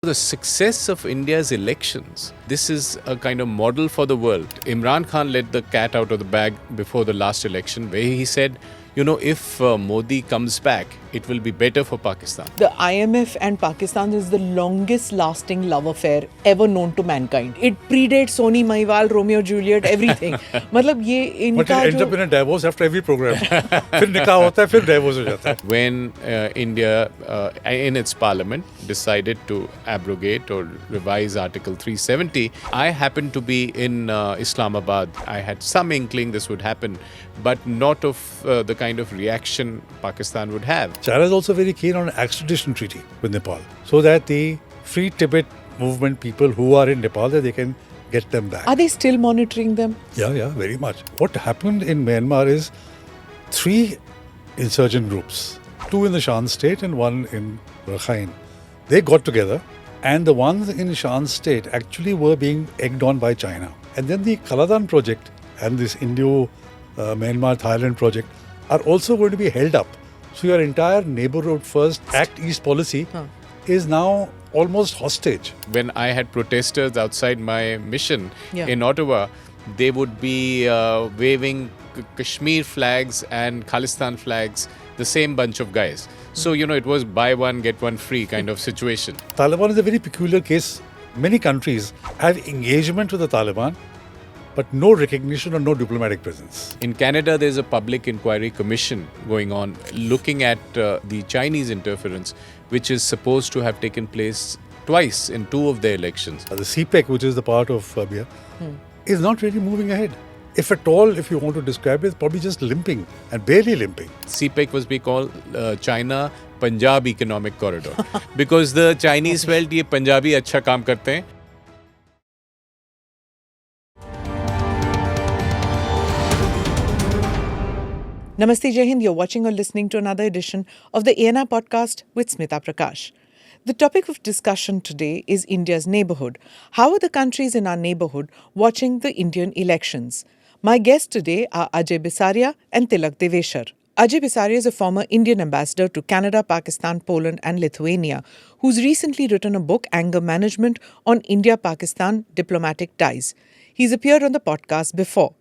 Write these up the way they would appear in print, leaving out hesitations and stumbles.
The success of India's elections, this is a kind of model for the world. Imran Khan let the cat out of the bag before the last election, where he said, if Modi comes back, it will be better for Pakistan. The IMF and Pakistan is the longest lasting love affair ever known to mankind. It predates Soni Mahiwal, Romeo Juliet, everything. मतलब ये इनका But it ends up in a divorce after every program. फिर निकाह होता है, फिर divorce हो जाता है. When India, in its parliament, decided to abrogate or revise Article 370, I happened to be in Islamabad. I had some inkling this would happen, but not of the kind of reaction Pakistan would have. China is also very keen on an extradition treaty with Nepal, so that the Free Tibet movement people who are in Nepal, that they can get them back. Are they still monitoring them? Yeah, very much. What happened in Myanmar is 3 insurgent groups, 2 in the Shan state and 1 in Rakhine. They got together, and the ones in Shan state actually were being egged on by China. And then the Khalistan project and this Myanmar-Thailand project are also going to be held up. So your entire neighborhood first Act East policy is now almost hostage. When I had protesters outside my mission in Ottawa, they would be waving Kashmir flags and Khalistan flags, the same bunch of guys. So, it was buy one, get one free kind of situation. Taliban is a very peculiar case. Many countries have engagement with the Taliban, but no recognition or no diplomatic presence. In Canada, there's a public inquiry commission going on looking at the Chinese interference, which is supposed to have taken place twice in 2 of their elections. The CPEC, which is the part of Serbia, is not really moving ahead. If at all, if you want to describe it, it's probably just limping and barely limping. CPEC was being called China Punjab Economic Corridor because the Chinese felt ये पंजाबी अच्छा काम करते हैं. Namaste Jai Hind, you're watching or listening to another edition of the ANR podcast with Smita Prakash. The topic of discussion today is India's neighbourhood. How are the countries in our neighbourhood watching the Indian elections? My guests today are Ajay Bisaria and Tilak Devasher. Ajay Bisaria is a former Indian ambassador to Canada, Pakistan, Poland and Lithuania, who's recently written a book, Anger Management, on India-Pakistan diplomatic ties. He's appeared on the podcast before.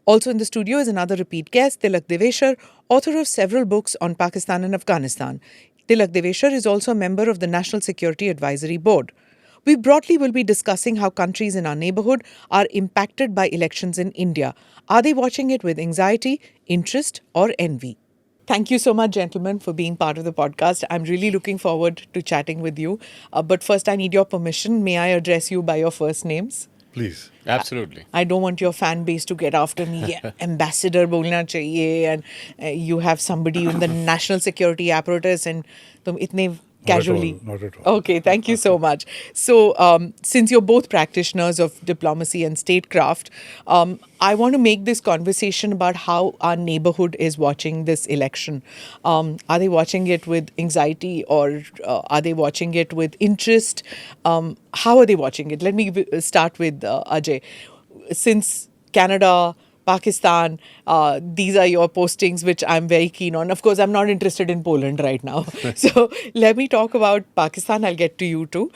Also in the studio is another repeat guest, Tilak Devasher, author of several books on Pakistan and Afghanistan. Tilak Devasher is also a member of the National Security Advisory Board. We broadly will be discussing how countries in our neighbourhood are impacted by elections in India. Are they watching it with anxiety, interest or envy? Thank you so much, gentlemen, for being part of the podcast. I'm really looking forward to chatting with you. But first, I need your permission. May I address you by your first names? Please. Absolutely. I don't want your fan base to get after me. Ambassador bolna chahiye, and you have somebody in the national security apparatus and tum itne casually. Not at all. Okay, thank you so much. So, since you're both practitioners of diplomacy and statecraft, I want to make this conversation about how our neighborhood is watching this election. Are they watching it with anxiety or are they watching it with interest? How are they watching it? Let me start with Ajay. Since Canada, Pakistan, these are your postings, which I'm very keen on. Of course, I'm not interested in Poland right now. So let me talk about Pakistan. I'll get to you too.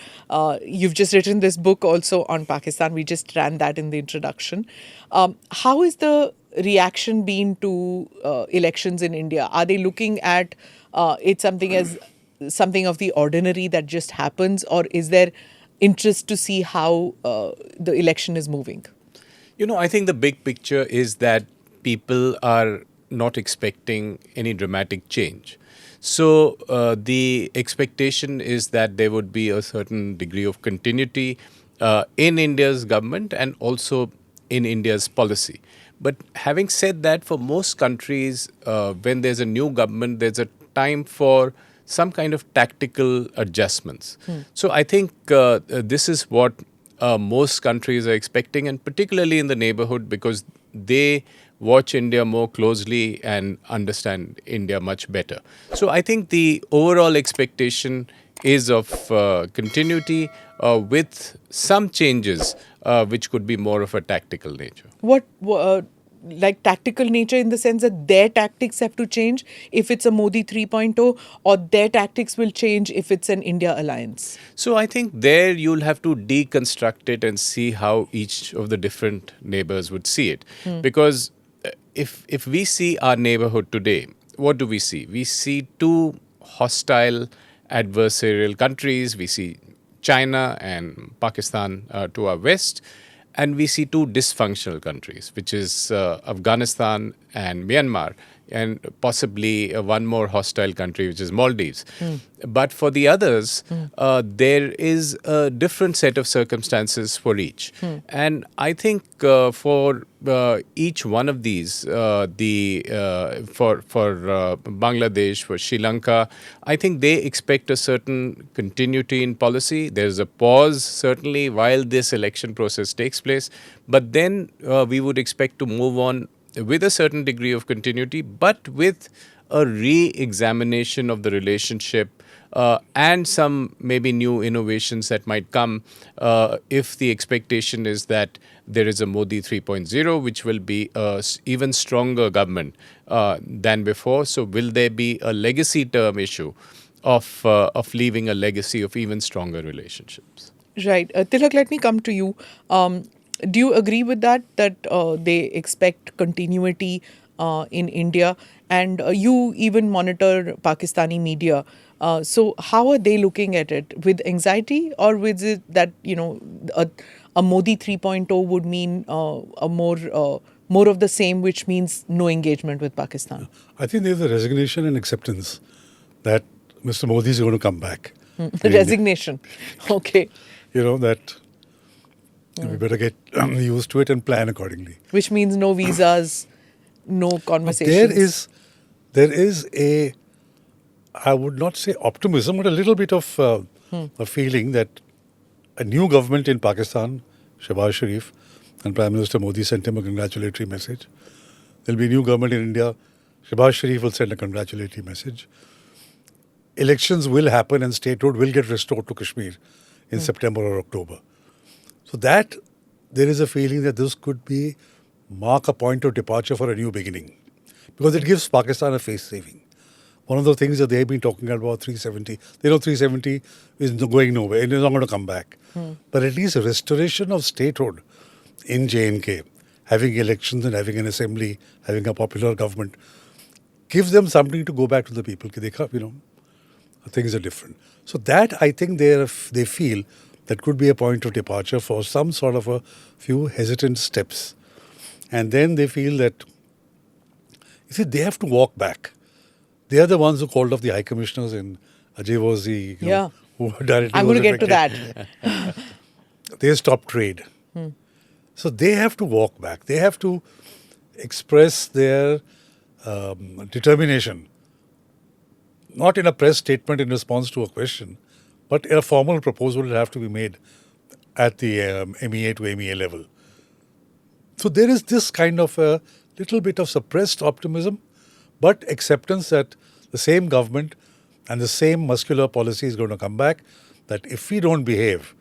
You've just written this book also on Pakistan. We just ran that in the introduction. How is the reaction been to elections in India? Are they looking at it something as something of the ordinary that just happens, or is there interest to see how the election is moving? I think the big picture is that people are not expecting any dramatic change. So the expectation is that there would be a certain degree of continuity in India's government and also in India's policy. But having said that, for most countries, when there's a new government, there's a time for some kind of tactical adjustments. So I think this is what most countries are expecting, and particularly in the neighborhood, because they watch India more closely and understand India much better. So I think the overall expectation is of continuity with some changes which could be more of a tactical nature. like tactical nature in the sense that their tactics have to change if it's a Modi 3.0, or their tactics will change if it's an India alliance? So I think there you'll have to deconstruct it and see how each of the different neighbors would see it. Because if we see our neighborhood today, what do we see? We see two hostile adversarial countries. We see China and Pakistan to our west. And we see two dysfunctional countries, which is Afghanistan and Myanmar, and possibly one more hostile country, which is Maldives. But for the others, there is a different set of circumstances for each. And I think for each one of these, for Bangladesh, for Sri Lanka, I think they expect a certain continuity in policy. There's a pause, certainly, while this election process takes place. But then we would expect to move on with a certain degree of continuity, but with a re-examination of the relationship and some maybe new innovations that might come if the expectation is that there is a Modi 3.0, which will be an even stronger government than before. So will there be a legacy term issue of leaving a legacy of even stronger relationships? Right. Tilak, let me come to you. Do you agree with that they expect continuity in India? And you even monitor Pakistani media. So how are they looking at it? With anxiety, or with it that, a Modi 3.0 would mean a more of the same, which means no engagement with Pakistan? I think there's a resignation and acceptance that Mr. Modi is going to come back. Resignation. Okay. That we better get used to it and plan accordingly. Which means no visas, no conversations. There is a, I would not say optimism, but a little bit of a feeling that a new government in Pakistan, Shehbaz Sharif, and Prime Minister Modi sent him a congratulatory message. There'll be a new government in India. Shehbaz Sharif will send a congratulatory message. Elections will happen and statehood will get restored to Kashmir in September or October. So that there is a feeling that this could mark a point of departure for a new beginning, because it gives Pakistan a face saving. One of the things that they've been talking about 370, they know 370 is going nowhere, it is not going to come back. But at least a restoration of statehood in J&K, having elections and having an assembly, having a popular government, gives them something to go back to the people. Things are different. So that I think they feel that could be a point of departure for some sort of a few hesitant steps. And then they feel that, they have to walk back. They are the ones who called off the high commissioners, and Ajay was who directly I'm going to get to that. They stopped trade. So they have to walk back. They have to express their determination, not in a press statement in response to a question, but a formal proposal will have to be made at the MEA to MEA level. So there is this kind of a little bit of suppressed optimism, but acceptance that the same government and the same muscular policy is going to come back, that if we don't behave,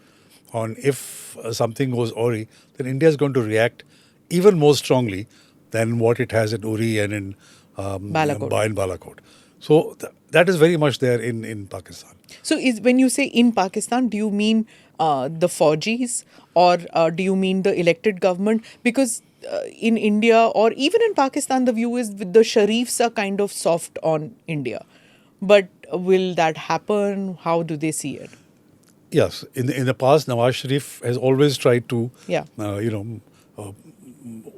if something goes awry, then India is going to react even more strongly than what it has in Uri and in Balakot. So that is very much there in Pakistan. So when you say in Pakistan, do you mean the Faujis, or do you mean the elected government? Because in India or even in Pakistan, the view is the Sharifs are kind of soft on India. But will that happen? How do they see it? Yes. In the past, Nawaz Sharif has always tried to,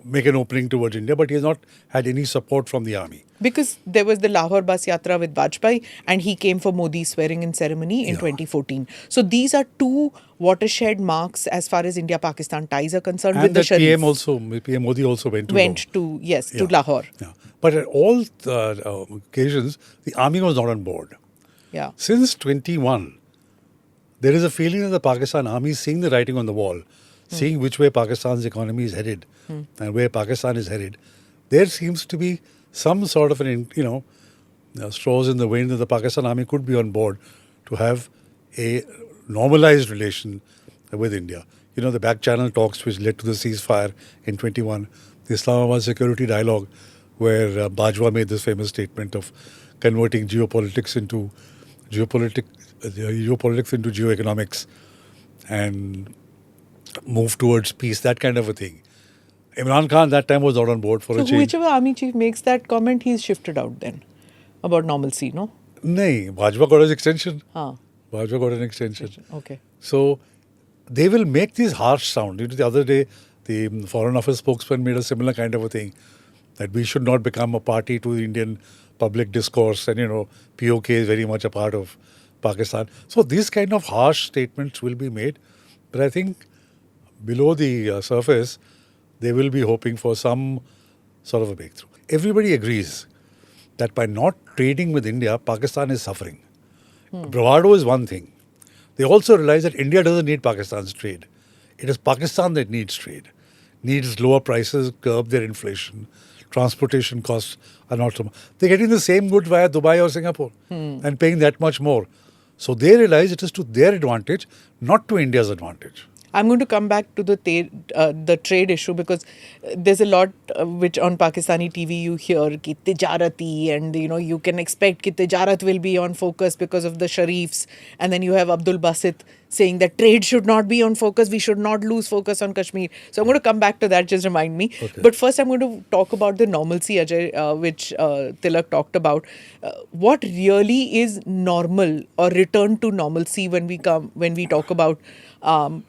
make an opening towards India, but he has not had any support from the army. Because there was the Lahore Bus Yatra with Vajpayee, and he came for Modi's swearing-in ceremony in 2014. So these are two watershed marks as far as India-Pakistan ties are concerned. And with the Sharif. PM Modi also went to Lahore. Yeah. But at all occasions, the army was not on board. Yeah. Since 21, there is a feeling that the Pakistan army is seeing the writing on the wall, seeing which way Pakistan's economy is headed and where Pakistan is headed. There seems to be some sort of straws in the wind that the Pakistan army could be on board to have a normalized relation with India. The back channel talks which led to the ceasefire in 21, the Islamabad Security Dialogue, where Bajwa made this famous statement of converting geopolitics into geoeconomics and move towards peace, that kind of a thing. Imran Khan that time was not on board for a So change. whichever army chief makes that comment, he's shifted out then about normalcy, no? No, Bajwa got his extension. Ah, Bajwa got an extension. okay. So they will make these harsh sound. The other day, the Foreign Office spokesman made a similar kind of a thing, that we should not become a party to the Indian public discourse, and POK is very much a part of Pakistan. So these kind of harsh statements will be made, but I think below the surface, they will be hoping for some sort of a breakthrough. Everybody agrees that by not trading with India, Pakistan is suffering. Bravado is one thing. They also realize that India doesn't need Pakistan's trade. It is Pakistan that needs trade, needs lower prices, curb their inflation. Transportation costs are not so much. They're getting the same goods via Dubai or Singapore and paying that much more. So they realize it is to their advantage, not to India's advantage. I'm going to come back to the trade issue, because there's a lot which on Pakistani TV you hear ki tijarati, and you can expect ki tijarat will be on focus because of the Sharifs, and then you have Abdul Basit saying that trade should not be on focus, we should not lose focus on Kashmir. So I'm going to come back to that, just remind me. Okay. But first I'm going to talk about the normalcy, Ajay, which Tilak talked about. What really is normal or return to normalcy when we talk about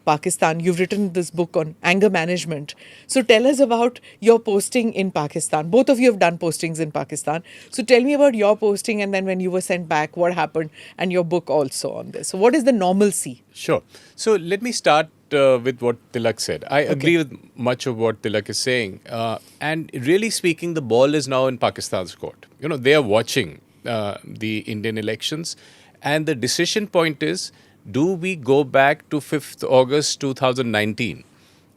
Pakistan? You've written this book on anger management. So tell us about your posting in Pakistan. Both of you have done postings in Pakistan. So tell me about your posting, and then when you were sent back, what happened, and your book also on this. So what is the normalcy? Sure. So let me start with what Tilak said. I agree with much of what Tilak is saying. And really speaking, the ball is now in Pakistan's court. They are watching the Indian elections. And the decision point is, do we go back to 5th August 2019?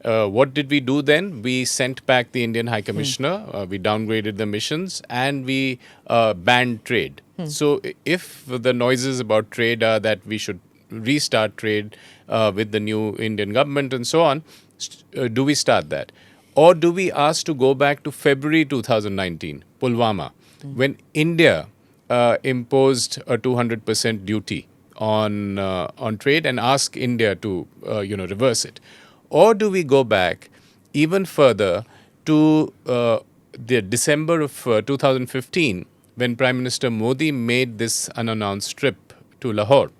What did we do then? We sent back the Indian High Commissioner, we downgraded the missions, and we banned trade. So if the noises about trade are that we should restart trade with the new Indian government and so on, do we start that? Or do we ask to go back to February 2019, Pulwama, when India imposed a 200% duty on trade and ask India to reverse it? Or do we go back even further to the December of 2015, when Prime Minister Modi made this unannounced trip to Lahore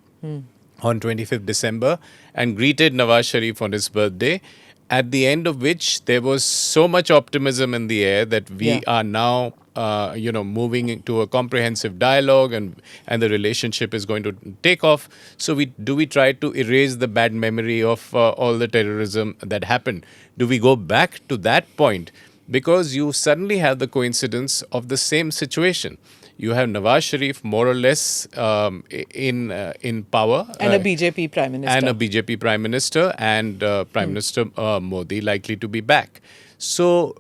on 25th December and greeted Nawaz Sharif on his birthday, at the end of which there was so much optimism in the air that we are now moving into a comprehensive dialogue, and the relationship is going to take off. So we try to erase the bad memory of all the terrorism that happened? Do we go back to that point? Because you suddenly have the coincidence of the same situation. You have Nawaz Sharif more or less in power. And a BJP Prime Minister. And a BJP Prime Minister, and Prime Minister Modi likely to be back. So,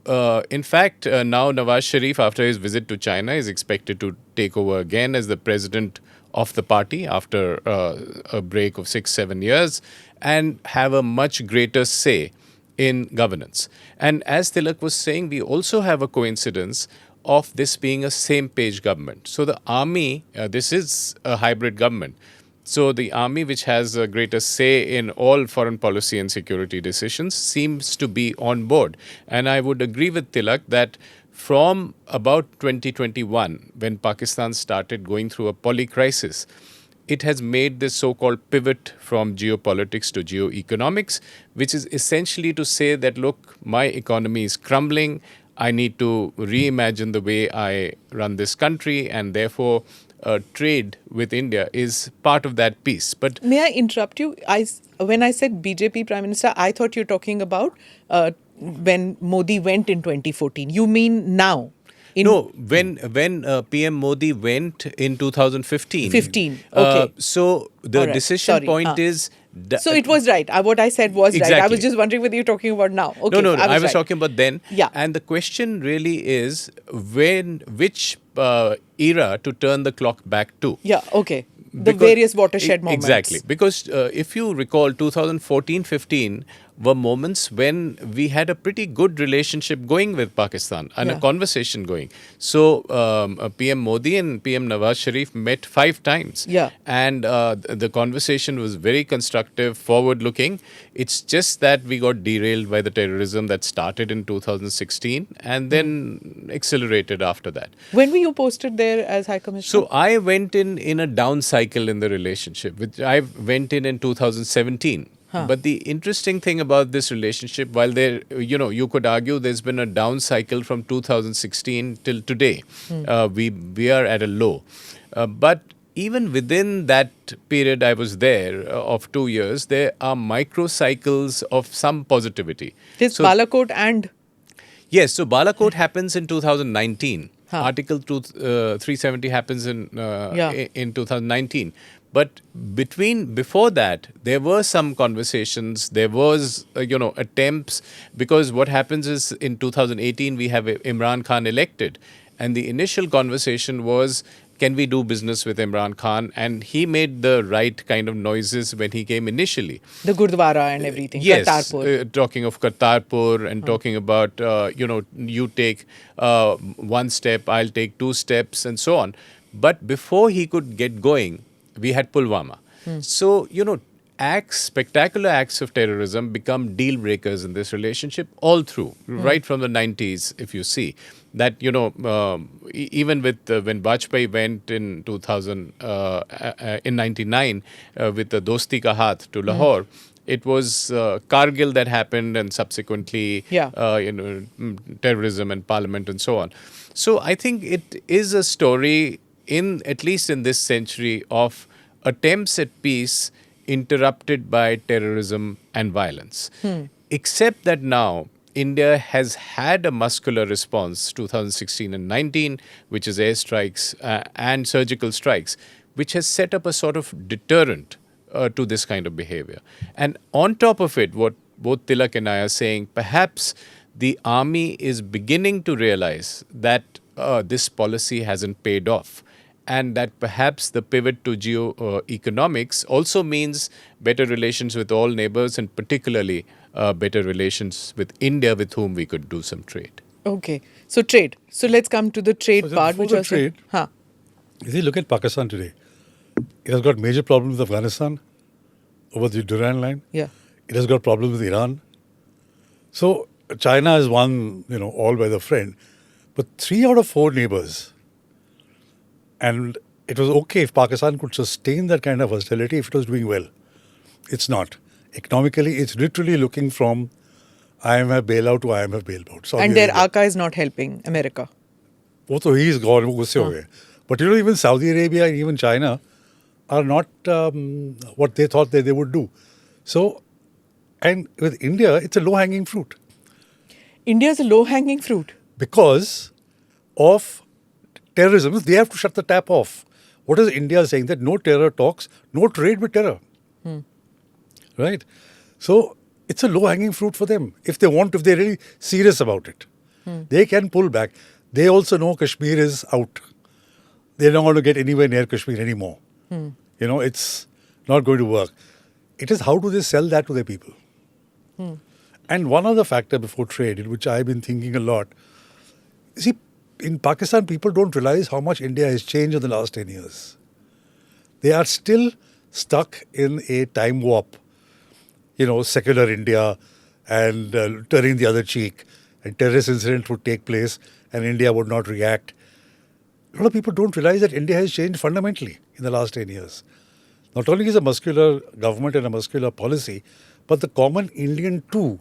in fact, now Nawaz Sharif, after his visit to China, is expected to take over again as the president of the party after a break of 6-7 years, and have a much greater say in governance. And as Tilak was saying, we also have a coincidence of this being a same-page government. So the army, this is a hybrid government. So the army, which has a greater say in all foreign policy and security decisions, seems to be on board. And I would agree with Tilak that from about 2021, when Pakistan started going through a poly-crisis, it has made this so-called pivot from geopolitics to geoeconomics, which is essentially to say that, look, my economy is crumbling, I need to reimagine the way I run this country, and therefore trade with India is part of that piece. But may I interrupt you? When I said BJP Prime Minister, I thought you were talking about when Modi went in 2014. You mean now? No, when PM Modi went in 2015. 15, okay. So the decision point is... So it was right. What I said was exactly right. I was just wondering whether you're talking about now. Okay, No, I was right. talking about then. Yeah. And the question really is which era to turn the clock back to. Yeah, okay. the various watershed moments. Exactly. Because if you recall, 2014-15 were moments when we had a pretty good relationship going with Pakistan and a conversation going. So PM Modi and PM Nawaz Sharif met 5 times. Yeah. And the conversation was very constructive, forward-looking. It's just that we got derailed by the terrorism that started in 2016 and then accelerated after that. When were you posted there as High Commissioner? So I went in a down cycle in the relationship, which I went in 2017. But the interesting thing about this relationship, while there, you could argue there's been a down cycle from 2016 till today. We are at a low. But even within that period I was there of 2 years, there are micro cycles of some positivity. This Balakot and... Yes, so Balakot happens in 2019. Article 370 happens in 2019. But before that, there were some conversations, there was, attempts, because what happens is in 2018, we have Imran Khan elected. And the initial conversation was, can we do business with Imran Khan? And he made the right kind of noises when he came initially. The Gurdwara and everything. Yes, Kartarpur. Talking of Kartarpur and talking about, you take 1 step, I'll take 2 steps and so on. But before he could get going, we had Pulwama. So, spectacular acts of terrorism become deal breakers in this relationship all through, right from the 90s, if you see. That, even with when Vajpayee went in 99 with the Dosti Ka Haath to Lahore, it was Kargil that happened and subsequently, terrorism and parliament and so on. So I think it is a story at least in this century, of attempts at peace interrupted by terrorism and violence. Except that now India has had a muscular response, 2016 and 19, which is airstrikes and surgical strikes, which has set up a sort of deterrent to this kind of behavior. And on top of it, what both Tilak and I are saying, perhaps the army is beginning to realize that this policy hasn't paid off. And that perhaps the pivot to geo-economics also means better relations with all neighbors, and particularly better relations with India, with whom we could do some trade. Okay. So trade. So let's come to the trade part. Which was trade. If you look at Pakistan today, it has got major problems with Afghanistan over the Durand line. Yeah. It has got problems with Iran. So China is one, all by the friend. But 3 out of 4 neighbors. And it was okay if Pakistan could sustain that kind of hostility if it was doing well. It's not. Economically, it's literally looking from IMF bailout to IMF bailout. Saudi and their Arabia. ACA is not helping America. So he's gone. But even Saudi Arabia and even China are not what they thought they would do. So, and with India, it's a low-hanging fruit. India is a low-hanging fruit. Because of terrorism, they have to shut the tap off. What is India saying? That no terror talks, no trade with terror. Right? So it's a low-hanging fruit for them. If they're really serious about it, they can pull back. They also know Kashmir is out. They're not going to get anywhere near Kashmir anymore. It's not going to work. It is how do they sell that to their people? And one other factor before trade, which I've been thinking a lot, see, in Pakistan, people don't realize how much India has changed in the last 10 years. They are still stuck in a time warp. Secular India and turning the other cheek, and terrorist incident would take place and India would not react. A lot of people don't realize that India has changed fundamentally in the last 10 years. Not only is a muscular government and a muscular policy, but the common Indian too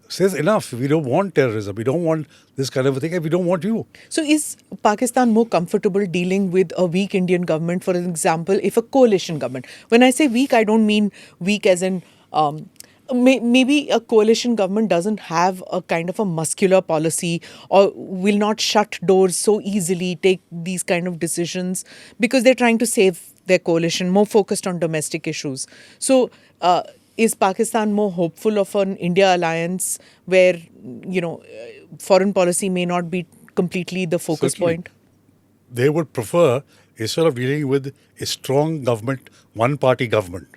says enough. We don't want terrorism. We don't want this kind of a thing, and we don't want you. So is Pakistan more comfortable dealing with a weak Indian government, for example, if a coalition government? When I say weak, I don't mean weak as in maybe a coalition government doesn't have a kind of a muscular policy or will not shut doors so easily, take these kind of decisions because they're trying to save their coalition, more focused on domestic issues. So is Pakistan more hopeful of an India alliance where, foreign policy may not be completely the focus Certainly. point? They would prefer instead of dealing with a strong government, one-party government,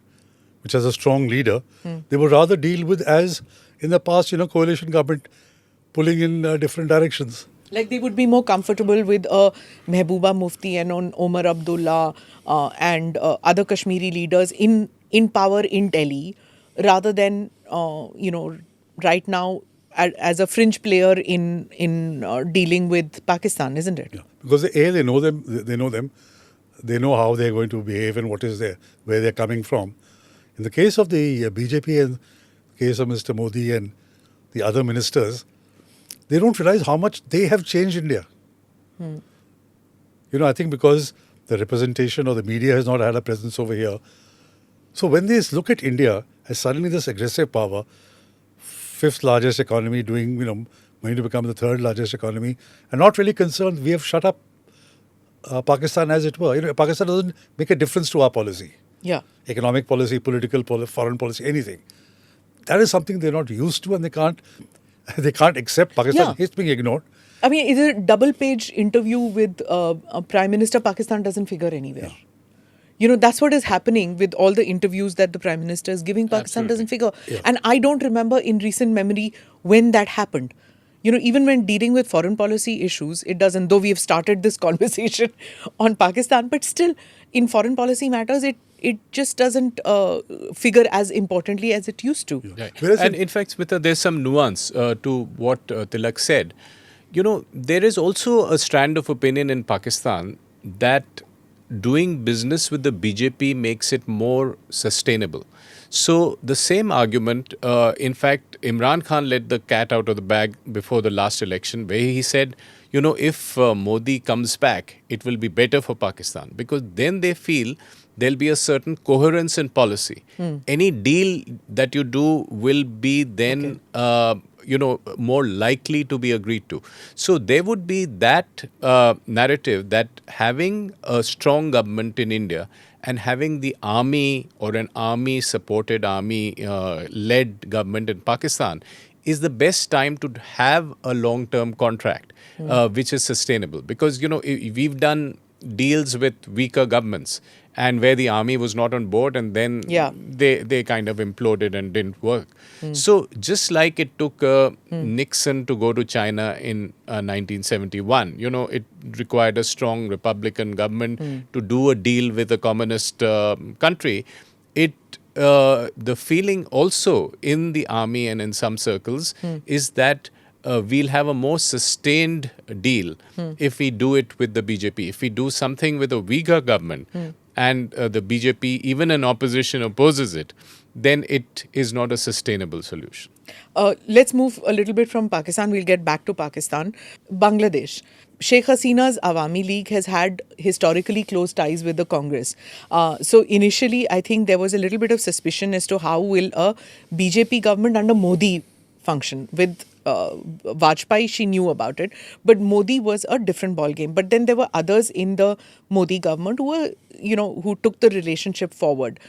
which has a strong leader, they would rather deal with, as in the past, coalition government pulling in different directions. Like they would be more comfortable with Mehbooba Mufti and Omar Abdullah and other Kashmiri leaders in power in Delhi, rather than right now as a fringe player in dealing with Pakistan, isn't it? Yeah. Because they know them, they know how they're going to behave and where they're coming from. In the case of the BJP and the case of Mr. Modi and the other ministers, they don't realize how much they have changed India. I think because the representation or the media has not had a presence over here. So when they look at India as suddenly this aggressive power, fifth largest economy, going to become the third largest economy, and not really concerned, we have shut up Pakistan as it were. Pakistan doesn't make a difference to our policy. Yeah. Economic policy, political policy, foreign policy, anything. That is something they're not used to, and they can't accept. Pakistan is being ignored. I mean, either a double-page interview with Prime Minister Pakistan doesn't figure anywhere. Yeah. That's what is happening with all the interviews that the Prime Minister is giving. Pakistan doesn't figure. Yeah. And I don't remember in recent memory when that happened. Even when dealing with foreign policy issues, it doesn't, though we have started this conversation on Pakistan, but still, in foreign policy matters, it just doesn't figure as importantly as it used to. Yeah. Right. And in fact, Smita, there's some nuance to what Tilak said. There is also a strand of opinion in Pakistan that doing business with the BJP makes it more sustainable. So the same argument, in fact, Imran Khan let the cat out of the bag before the last election, where he said, if Modi comes back, it will be better for Pakistan, because then they feel there'll be a certain coherence in policy. Any deal that you do will be then, more likely to be agreed to. So there would be that narrative that having a strong government in India and having the army or an army-supported, army-led government in Pakistan is the best time to have a long-term contract, which is sustainable. Because, we've done deals with weaker governments and where the army was not on board, and then they kind of imploded and didn't work. So just like it took Nixon to go to China in 1971, it required a strong Republican government to do a deal with a communist country. The feeling also in the army and in some circles is that we'll have a more sustained deal if we do it with the BJP. If we do something with a weaker government and the BJP, even in opposition, opposes it, then it is not a sustainable solution. Let's move a little bit from Pakistan. We'll get back to Pakistan. Bangladesh. Sheikh Hasina's Awami League has had historically close ties with the Congress. So initially, I think there was a little bit of suspicion as to how will a BJP government under Modi function. With Vajpayee, she knew about it, but Modi was a different ballgame. But then there were others in the Modi government who were, who took the relationship forward.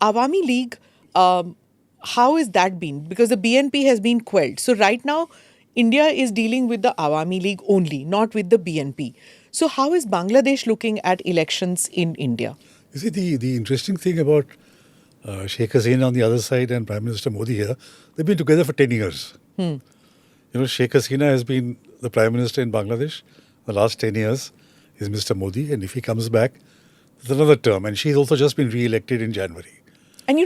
Awami League, how has that been? Because the BNP has been quelled. So right now, India is dealing with the Awami League only, not with the BNP. So how is Bangladesh looking at elections in India? You see, the interesting thing about Sheikh Hasina on the other side and Prime Minister Modi here, they've been together for 10 years. Sheikh Hasina has been the Prime Minister in Bangladesh. The last 10 years is Mr. Modi, and if he comes back, it's another term. And she's also just been re-elected in January. And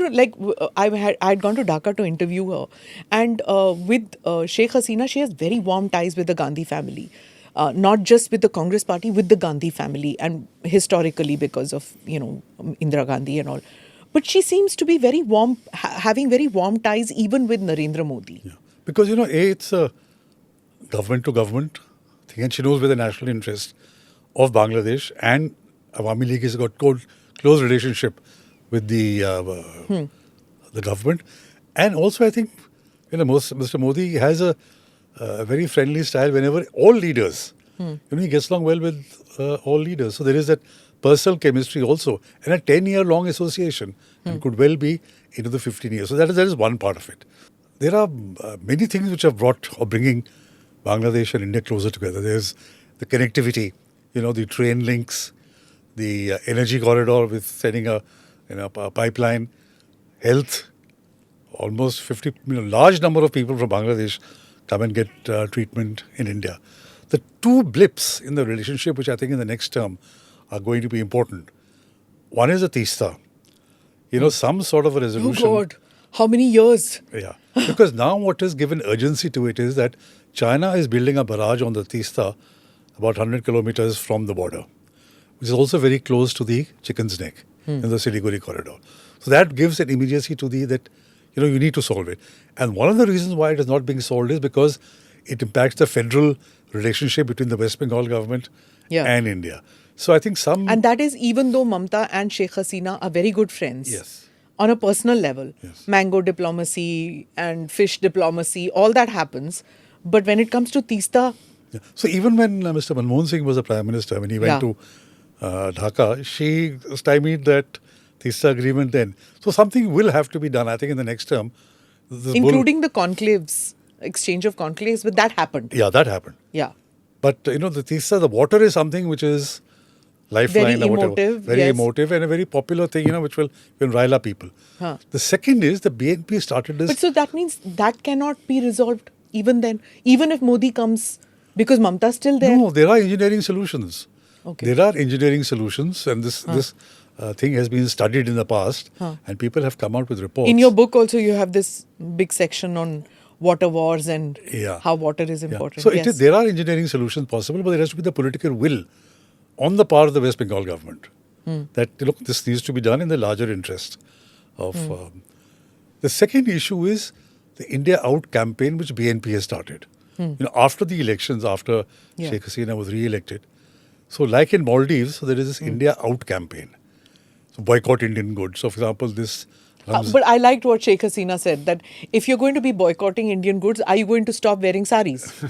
I had gone to Dhaka to interview her, and with Sheikh Hasina, she has very warm ties with the Gandhi family, not just with the Congress party, with the Gandhi family, and historically because of Indira Gandhi and all. But she seems to be very warm, having very warm ties even with Narendra Modi. Yeah. Because it's a government to government thing, and she knows where the national interest of Bangladesh and Awami League has got close relationship with the government. And also, I think Mr. Modi has a very friendly style whenever all leaders, he gets along well with all leaders. So there is that personal chemistry also, and a 10-year-long association, and could well be into the 15 years. So that is one part of it. There are many things which have bringing Bangladesh and India closer together. There's the connectivity, the train links, the energy corridor with sending a pipeline, health, almost 50, large number of people from Bangladesh come and get treatment in India. The two blips in the relationship, which I think in the next term are going to be important. One is the Teesta. Some sort of a resolution. Oh God, how many years? Yeah, because now what has given urgency to it is that China is building a barrage on the Teesta about 100 kilometers from the border, which is also very close to the Chicken's Neck in the Siliguri corridor. So that gives an immediacy to that, you need to solve it. And one of the reasons why it is not being solved is because it impacts the federal relationship between the West Bengal government and India. So I think And that is even though Mamta and Sheikh Hasina are very good friends. Yes. On a personal level. Yes. Mango diplomacy and fish diplomacy, all that happens. But when it comes to Teesta... Yeah. So even when Mr. Manmohan Singh was the Prime Minister, when he went to Dhaka, she stymied that Teesta agreement then. So something will have to be done, I think, in the next term. Including the conclaves, exchange of conclaves, but that happened. Yeah, that happened. Yeah. But, the Teesta, the water is something which is lifeline very or whatever. Emotive, very yes. emotive and a very popular thing, which will rile up people. Huh. The second is the BNP started this. But so that means that cannot be resolved even then, even if Modi comes, because Mamta's still there. No, there are engineering solutions. Okay. There are engineering solutions, and this thing has been studied in the past, and people have come out with reports. In your book also you have this big section on water wars and how water is important. So there are engineering solutions possible, but there has to be the political will on the part of the West Bengal government that, this needs to be done in the larger interest of... the second issue is the India Out campaign, which BNP has started. After the elections, after Sheikh Hasina was re-elected. So like in Maldives, there is this India Out campaign. So boycott Indian goods. So for example, this... but I liked what Sheikh Hasina said, that if you're going to be boycotting Indian goods, are you going to stop wearing saris?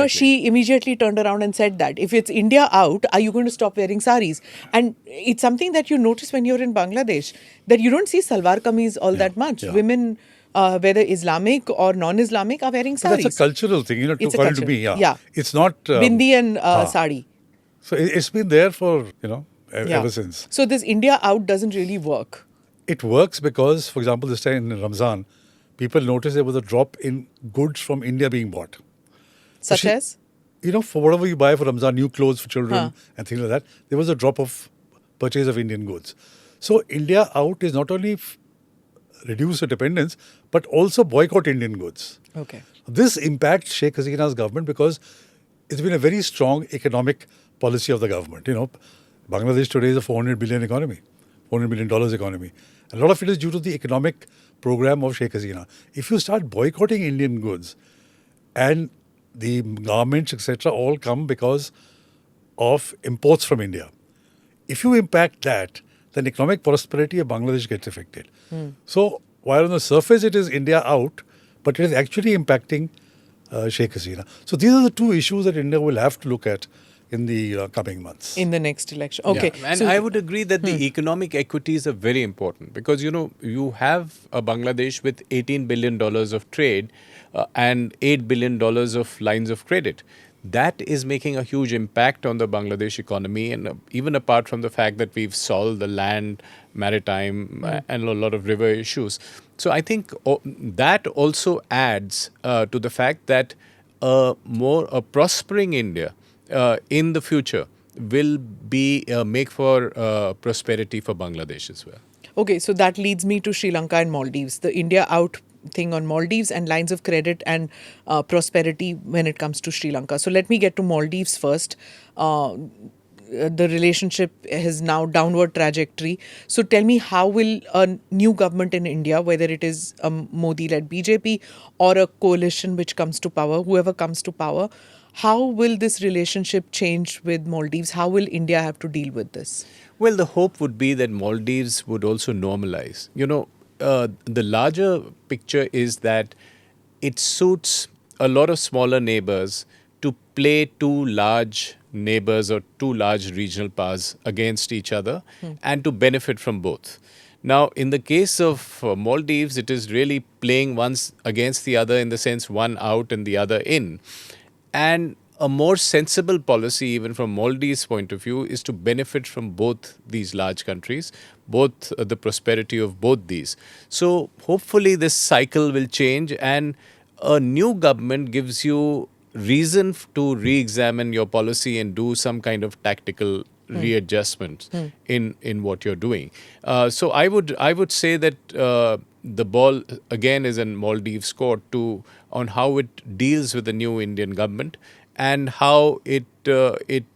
She immediately turned around and said that. If it's India out, are you going to stop wearing saris? And it's something that you notice when you're in Bangladesh, that you don't see salwar kameez all that much. Yeah. Women, whether Islamic or non-Islamic, are wearing saris. That's a cultural thing, according to me. Yeah. It's not... Bindi and sari. So it's been there for, ever since. So this India out doesn't really work. It works because, for example, this time in Ramzan, people noticed there was a drop in goods from India being bought. Such as? For whatever you buy for Ramzan, new clothes for children and things like that, there was a drop of purchase of Indian goods. So India Out is not only reduce the dependence, but also boycott Indian goods. Okay. This impacts Sheikh Hasina's government because it's been a very strong economic policy of the government. Bangladesh today is a $400 billion economy, $400 billion economy. A lot of it is due to the economic program of Sheikh Hasina. If you start boycotting Indian goods and the garments, etc., all come because of imports from India. If you impact that, then economic prosperity of Bangladesh gets affected. So, while on the surface it is India out, but it is actually impacting Sheikh Hasina. So, these are the two issues that India will have to look at in the coming months. In the next election. Okay. Yeah. And I would agree that the economic equities are very important because, you have a Bangladesh with $18 billion of trade and $8 billion of lines of credit. That is making a huge impact on the Bangladesh economy, and even apart from the fact that we've solved the land, maritime, and a lot of river issues. So I think that also adds to the fact that a prospering India in the future will be make for prosperity for Bangladesh as well. Okay, so that leads me to Sri Lanka and Maldives. The India out thing on Maldives and lines of credit and prosperity when it comes to Sri Lanka. So let me get to Maldives first. The relationship has now downward trajectory. So tell me, how will a new government in India, whether it is a Modi-led BJP or a coalition which comes to power, whoever comes to power, how will this relationship change with Maldives? How will India have to deal with this? Well, the hope would be that Maldives would also normalize. The larger picture is that it suits a lot of smaller neighbors to play two large neighbors or two large regional powers against each other and to benefit from both. Now, in the case of Maldives, it is really playing one against the other in the sense one out and the other in. And a more sensible policy, even from Maldives' point of view, is to benefit from both these large countries, both the prosperity of both these. So hopefully this cycle will change, and a new government gives you reason to re-examine your policy and do some kind of tactical readjustments in what you're doing. So I would say that the ball again is in Maldives' court to on how it deals with the new Indian government and how it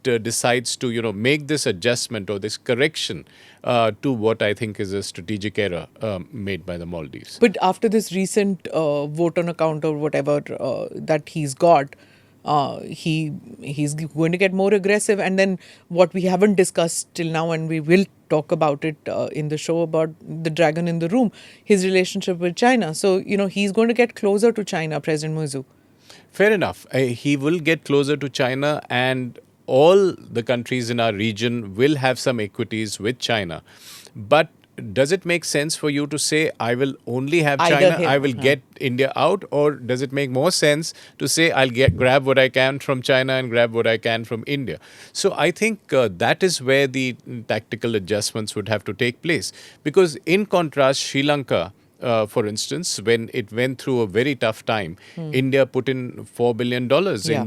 decides to make this adjustment or this correction to what I think is a strategic error made by the Maldives. But after this recent vote on account or whatever that he's got, he's going to get more aggressive. And then what we haven't discussed till now, and we will talk about it in the show about the dragon in the room, his relationship with China. So, he's going to get closer to China, President Muizu. Fair enough. He will get closer to China, and all the countries in our region will have some equities with China. But does it make sense for you to say, I will only have Either China, him, I will get India out? Or does it make more sense to say, I'll grab what I can from China and grab what I can from India? So I think that is where the tactical adjustments would have to take place. Because in contrast, Sri Lanka, for instance, when it went through a very tough time, India put in $4 billion.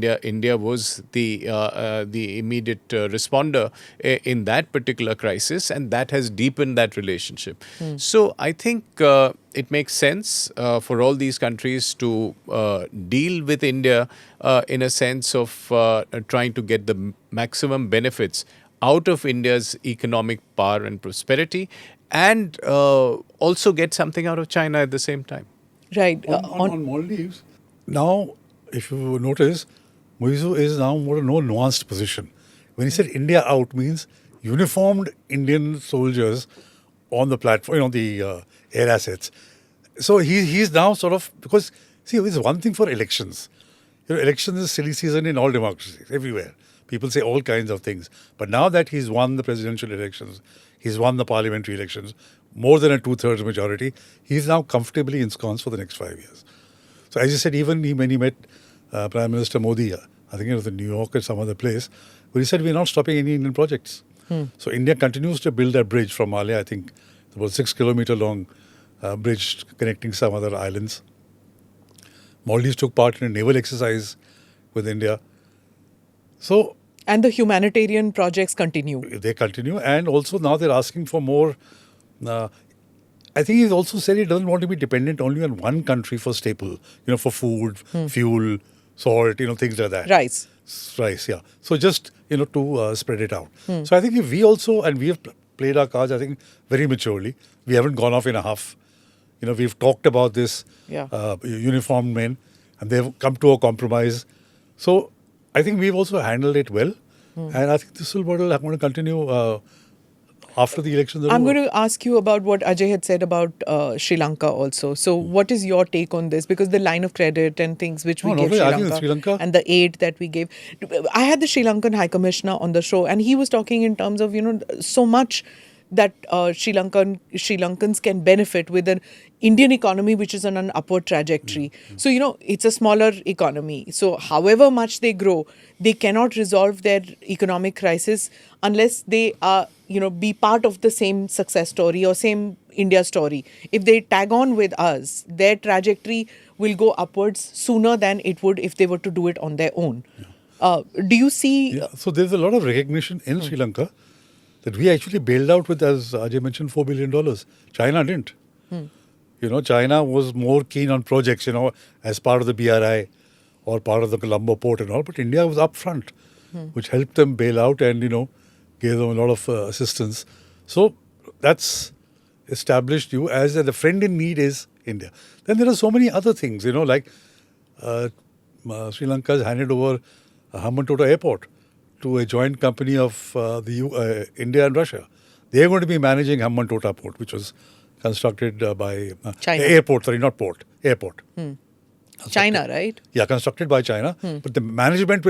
Yeah. India was the immediate responder in that particular crisis, and that has deepened that relationship. So I think it makes sense for all these countries to deal with India in a sense of trying to get the maximum benefits out of India's economic power and prosperity, and also get something out of China at the same time. Right. On Maldives, now, if you notice, Muizu is now more nuanced position. When he said India out, means uniformed Indian soldiers on the platform, the air assets. So he's now sort of, because, see, it's one thing for elections. Elections is silly season in all democracies, everywhere. People say all kinds of things. But now that he's won the presidential elections, he's won the parliamentary elections, more than a 2/3 majority, he's now comfortably ensconced for the next 5 years. So as you said, even when he met Prime Minister Modi, I think it was in New York or some other place, where he said, we're not stopping any Indian projects. So India continues to build that bridge from Malaya, I think, about 6 kilometer long bridge connecting some other islands. Maldives took part in a naval exercise with India. So, and the humanitarian projects continue. They continue, and also now they're asking for more. I think he's also said he doesn't want to be dependent only on one country for staple, for food, fuel, salt, things like that. Rice, yeah. So just, to spread it out. So I think if we also, and we have played our cards, I think, very maturely. We haven't gone off in a huff. We've talked about this, uniformed men, and they've come to a compromise. So I think we've also handled it well. And I think this will going to continue after the elections. I'm going to ask you about what Ajay had said about Sri Lanka also. So what is your take on this? Because the line of credit and things which we gave Sri Lanka and the aid that we gave. I had the Sri Lankan High Commissioner on the show, and he was talking in terms of, so much that Sri Lankans can benefit with an Indian economy which is on an upward trajectory. So, it's a smaller economy. So, however much they grow, they cannot resolve their economic crisis unless they are, be part of the same success story or same India story. If they tag on with us, their trajectory will go upwards sooner than it would if they were to do it on their own. Do you see... So, there's a lot of recognition in Sri Lanka that we actually bailed out with, as Ajay mentioned, $4 billion. China didn't. China was more keen on projects, as part of the BRI or part of the Colombo port and all. But India was up front, which helped them bail out and, gave them a lot of assistance. So that's established you as the friend in need is India. Then there are so many other things, like Sri Lanka has handed over Hambantota Airport to a joint company of India and Russia. They are going to be managing Hambantota Port, which was constructed by China. Airport, sorry, not port, airport. China, right? Yeah, constructed by China. But the management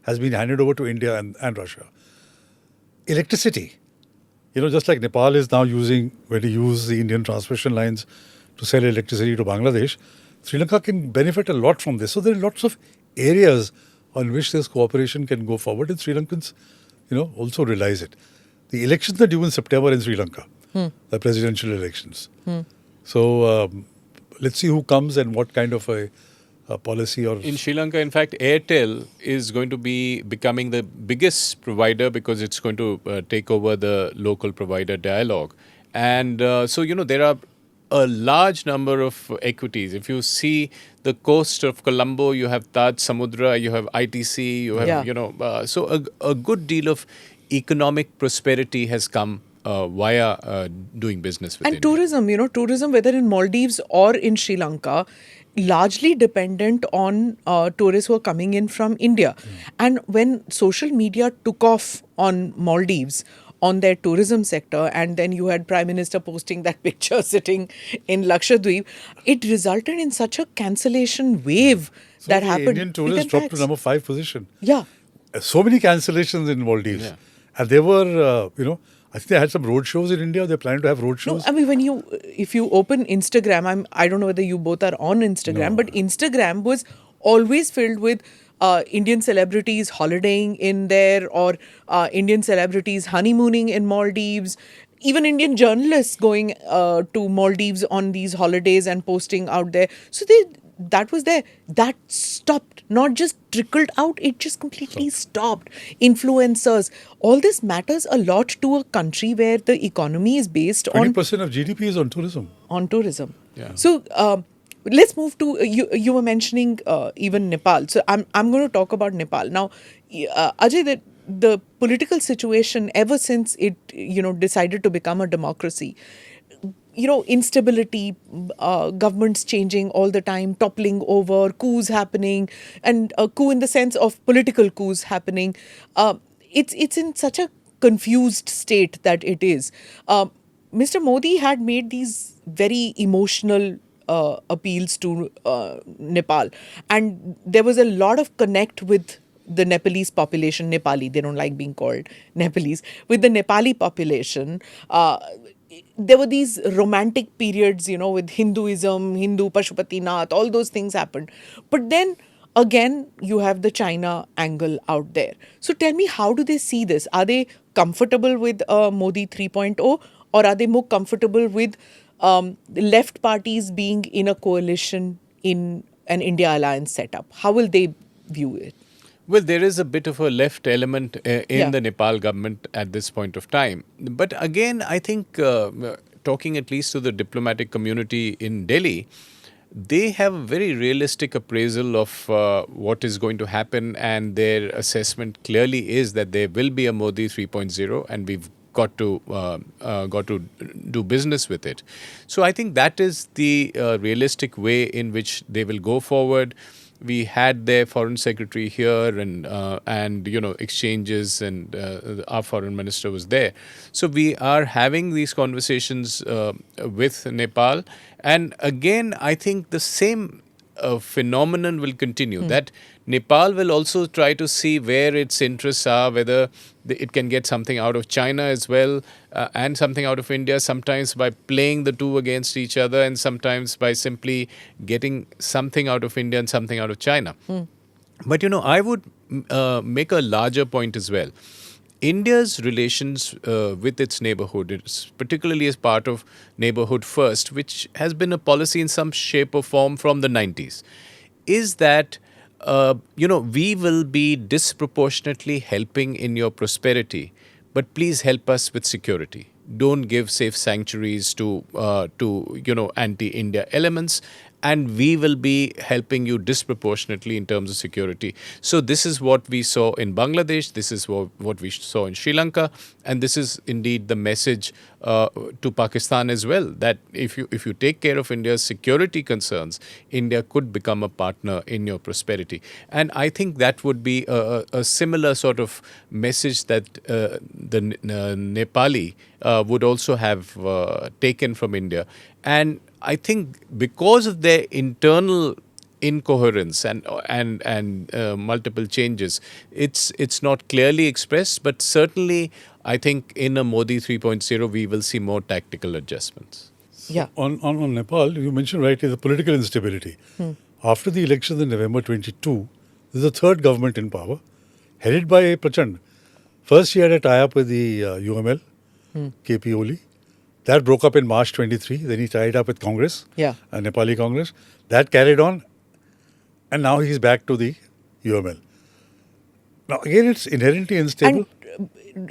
has been handed over to India and Russia. Electricity. Just like Nepal is now going to use the Indian transmission lines to sell electricity to Bangladesh, Sri Lanka can benefit a lot from this. So there are lots of areas on which this cooperation can go forward, and Sri Lankans, also realize it. The elections are due in September in Sri Lanka, the presidential elections. So let's see who comes and what kind of a policy or... In Sri Lanka, in fact, Airtel is going to be becoming the biggest provider because it's going to take over the local provider dialogue. And so, there are a large number of equities. If you see the coast of Colombo, you have Taj Samudra, you have ITC, you have, so a good deal of economic prosperity has come via doing business with and India. tourism, whether in Maldives or in Sri Lanka, largely dependent on tourists who are coming in from India. And when social media took off on Maldives, on their tourism sector, and then you had Prime Minister posting that picture sitting in Lakshadweep, it resulted in such a cancellation wave that happened. Indian tourists dropped to number 5 position. Yeah. So many cancellations in Maldives. Yeah. And they were, I think they had some road shows in India. They're planning to have road shows. No, I mean, if you open Instagram, I don't know whether you both are on Instagram, but Instagram was always filled with Indian celebrities holidaying in there, or Indian celebrities honeymooning in Maldives, even Indian journalists going to Maldives on these holidays and posting out there. So that was there. That stopped, not just trickled out, it just completely stopped. Influencers, all this matters a lot to a country where the economy is based 20% of GDP is on tourism. on tourism. Yeah. So let's move to you were mentioning even Nepal. So I'm going to talk about Nepal now. Ajay, the political situation ever since it decided to become a democracy, instability, governments changing all the time, toppling over, coups happening, and a coup in the sense of political coups happening. It's in such a confused state that it is. Mr. Modi had made these very emotional appeals to Nepal, and there was a lot of connect with the Nepalese population. Nepali, they don't like being called Nepalese. With the Nepali population, there were these romantic periods, with Hinduism, Hindu Pashupatinath, all those things happened. But then again, you have the China angle out there. So tell me, how do they see this? Are they comfortable with Modi 3.0, or are they more comfortable with left parties being in a coalition in an India alliance setup? How will they view it? Well, there is a bit of a left element in the Nepal government at this point of time. But again, I think talking at least to the diplomatic community in Delhi, they have a very realistic appraisal of what is going to happen, and their assessment clearly is that there will be a Modi 3.0, and we've got to do business with it. So I think that is the realistic way in which they will go forward. We had their foreign secretary here, and exchanges, and our foreign minister was there. So we are having these conversations with Nepal, and again, I think the same phenomenon will continue. That Nepal will also try to see where its interests are, whether it can get something out of China as well, and something out of India, sometimes by playing the two against each other, and sometimes by simply getting something out of India and something out of China. But, I would make a larger point as well. India's relations with its neighborhood, particularly as part of Neighborhood First, which has been a policy in some shape or form from the 90s, is that we will be disproportionately helping in your prosperity, but please help us with security. Don't give safe sanctuaries to anti-India elements, and we will be helping you disproportionately in terms of security. So this is what we saw in Bangladesh, this is what we saw in Sri Lanka, and this is indeed the message to Pakistan as well, that if you take care of India's security concerns, India could become a partner in your prosperity. And I think that would be a similar sort of message that the Nepali would also have taken from India. And I think because of their internal incoherence and multiple changes, it's not clearly expressed, but certainly I think in a Modi 3.0 we will see more tactical adjustments. Yeah. On Nepal, you mentioned rightly the political instability. After the elections in November 22, This is the third government in power, headed by Prachand. First, he had a tie-up with the UML, KP Oli. That broke up in March 23. Then he tied up with Congress, Nepali Congress. That carried on. And now he's back to the UML. Now, again, it's inherently unstable.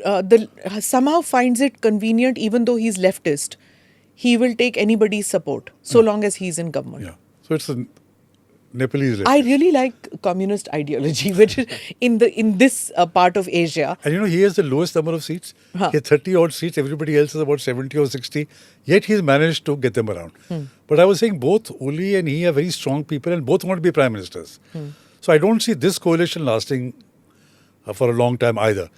And somehow finds it convenient, even though he's leftist, he will take anybody's support so long as he's in government. Yeah. So it's a Nepalese leftist. I really like communist ideology, which is in this part of Asia. And he has the lowest number of seats. He has 30 odd seats. Everybody else is about 70 or 60. Yet he's managed to get them around. But I was saying both Oli and he are very strong people and both want to be prime ministers. So I don't see this coalition lasting for a long time either.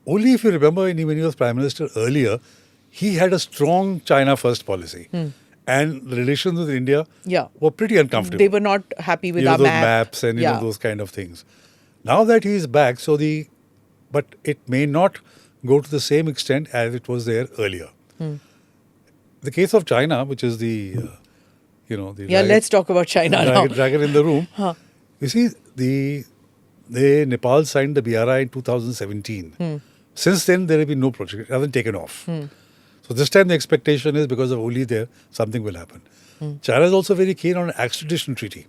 Oli, if you remember, when he was prime minister earlier, he had a strong China first policy. And the relations with India were pretty uncomfortable. They were not happy with our those maps and those kind of things. Now that he is back, but it may not go to the same extent as it was there earlier. The case of China, which is let's talk about China now. Dragon in the room. You see, Nepal signed the BRI in 2017. Since then, there have been no project. It hasn't taken off. So this time the expectation is because of Oli there, something will happen. China is also very keen on an extradition treaty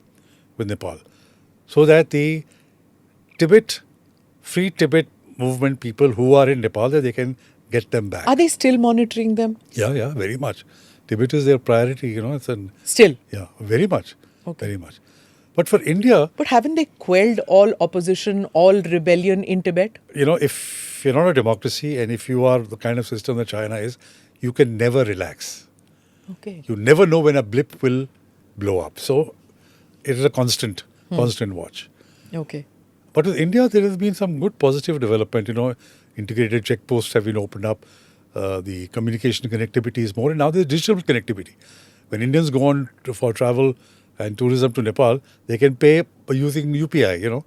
with Nepal. So that the Free Tibet movement people who are in Nepal, that they can get them back. Are they still monitoring them? Yeah, very much. Tibet is their priority, Still? Yeah, very much. Okay. Very much. But for India... But haven't they quelled all opposition, all rebellion in Tibet? If you're not a democracy and if you are the kind of system that China is, you can never relax. Okay. You never know when a blip will blow up. So it is a constant watch. Okay. But with India, there has been some good positive development. Integrated checkposts have been opened up. The communication connectivity is more. And now there's digital connectivity. When Indians go on for travel and tourism to Nepal, they can pay by using UPI,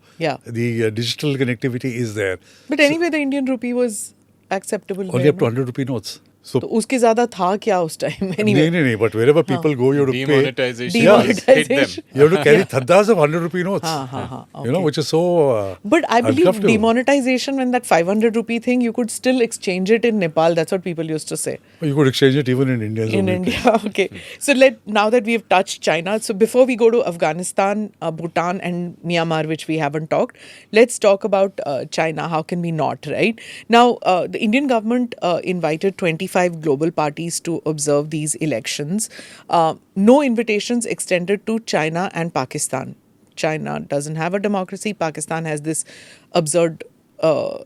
The digital connectivity is there. But anyway, the Indian rupee was acceptable. Only up to 100 rupee notes. So उसके ज़्यादा था क्या उस time? Anyway. No. But wherever people go, you have to pay. Demonetization. Hit them. You have to carry thaddas of 100 rupee notes. Okay. Which is so But I believe demonetization, when that 500 rupee thing, you could still exchange it in Nepal. That's what people used to say. You could exchange it even in India. Okay. So now that we have touched China, so before we go to Afghanistan, Bhutan and Myanmar, which we haven't talked, let's talk about China. How can we not, right? Now, the Indian government invited 25 global parties to observe these elections. No invitations extended to China and Pakistan. China doesn't have a democracy. Pakistan has this absurd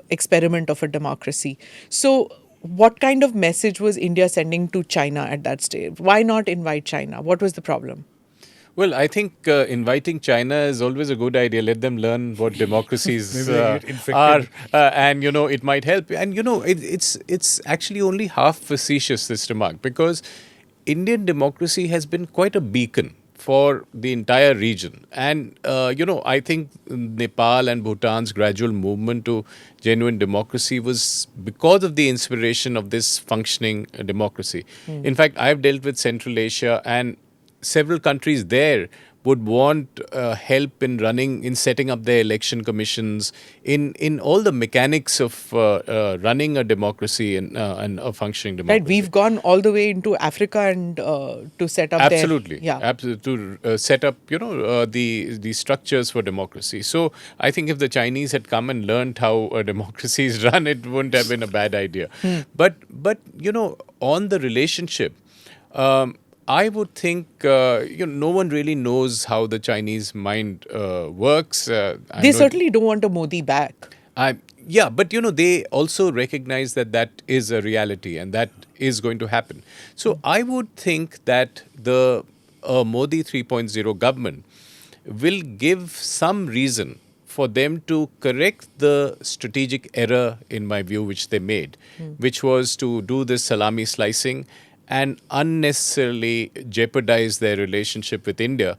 experiment of a democracy. So what kind of message was India sending to China at that stage? Why not invite China? What was the problem? Well, I think inviting China is always a good idea. Let them learn what democracies are, and it might help. And it's actually only half facetious, this remark, because Indian democracy has been quite a beacon for the entire region. And I think Nepal and Bhutan's gradual movement to genuine democracy was because of the inspiration of this functioning democracy. In fact, I've dealt with Central Asia, and several countries there would want help in setting up their election commissions, in all the mechanics of running a democracy and a functioning democracy. Right, we've gone all the way into Africa and to set up absolutely, there. Yeah. Absolutely, to set up the structures for democracy. So I think if the Chinese had come and learned how a democracy is run, it wouldn't have been a bad idea. But on the relationship. I would think no one really knows how the Chinese mind works. They certainly don't want a Modi back. Yeah, but they also recognize that is a reality and that is going to happen. So I would think that the Modi 3.0 government will give some reason for them to correct the strategic error, in my view, which they made, which was to do this salami slicing and unnecessarily jeopardize their relationship with India.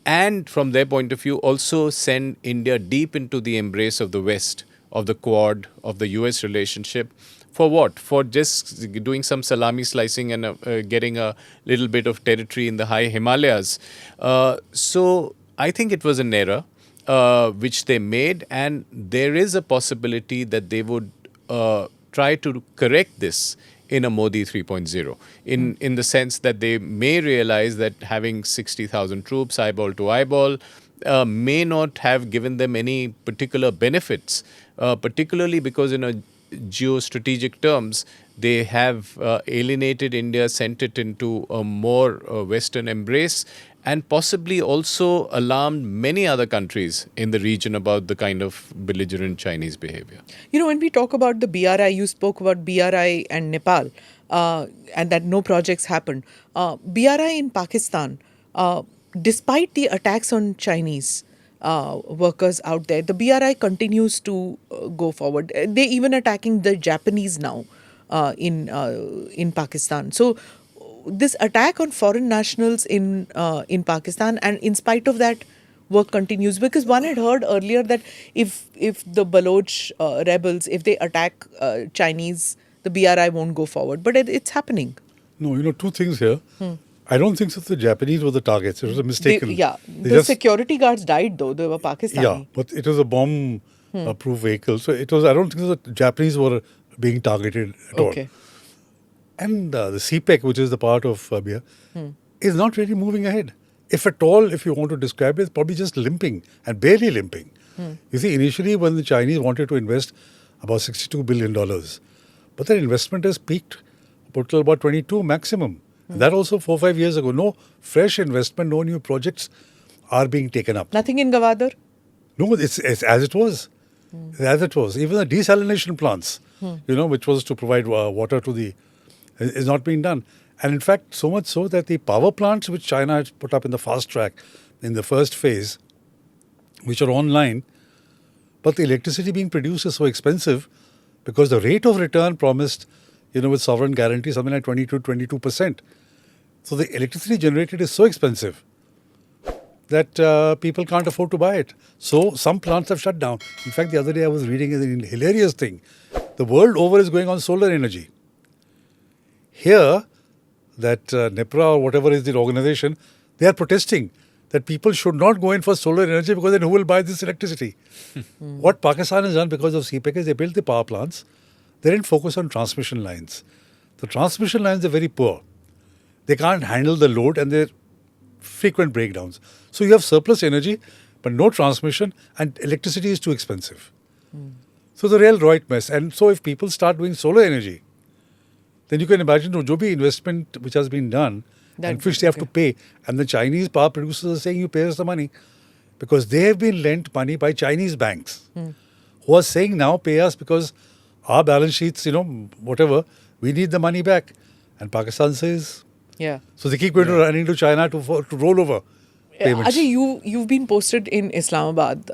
And from their point of view, also send India deep into the embrace of the West, of the Quad, of the US relationship. For what? For just doing some salami slicing and getting a little bit of territory in the high Himalayas. So I think it was an error. which they made, and there is a possibility that they would try to correct this in a Modi 3.0, in the sense that they may realize that having 60,000 troops eyeball to eyeball may not have given them any particular benefits, particularly because in a geostrategic terms, they have alienated India, sent it into a more Western embrace, and possibly also alarmed many other countries in the region about the kind of belligerent Chinese behavior. You know, when we talk about the BRI, you spoke about BRI and Nepal, and that no projects happened. BRI in Pakistan, despite the attacks on Chinese workers out there, the BRI continues to go forward. They're even attacking the Japanese now in Pakistan. So this attack on foreign nationals in Pakistan, and in spite of that, work continues, because one had heard earlier that if the Baloch rebels, if they attack Chinese, the BRI won't go forward. But it's happening. No, two things here. I don't think so the Japanese were the targets. It was a mistaken. The security guards died though. They were Pakistani. Yeah, but it was a bomb-proof vehicle. So it was. I don't think so the Japanese were being targeted at all. And the CPEC, which is the part of BIA, is not really moving ahead. If at all, if you want to describe it, it's probably just limping and barely limping. You see, initially when the Chinese wanted to invest about $62 billion, but their investment has peaked till about 22 maximum. And that also 4 or 5 years ago. No fresh investment, no new projects are being taken up. Nothing in Gwadar? No, it's as it was. As it was. Even the desalination plants, which was to provide water to the, is not being done. And in fact, so much so that the power plants which China had put up in the fast track in the first phase, which are online, but the electricity being produced is so expensive because the rate of return promised, with sovereign guarantee, something like 22%. So the electricity generated is so expensive that people can't afford to buy it. So some plants have shut down. In fact, the other day I was reading a hilarious thing. The world over is going on solar energy. Here, that NEPRA or whatever is the organization, they are protesting that people should not go in for solar energy because then who will buy this electricity? What Pakistan has done because of CPEC is they built the power plants. They didn't focus on transmission lines. The transmission lines are very poor. They can't handle the load and they're frequent breakdowns. So you have surplus energy, but no transmission, and electricity is too expensive. So the real right mess. And so if people start doing solar energy, then you can imagine the Joby investment which has been done and which they have to pay. And the Chinese power producers are saying, you pay us the money. Because they have been lent money by Chinese banks who are saying now pay us because our balance sheets, whatever, we need the money back. And Pakistan says, so they keep going to running to China to roll over payments. Ajay, you've been posted in Islamabad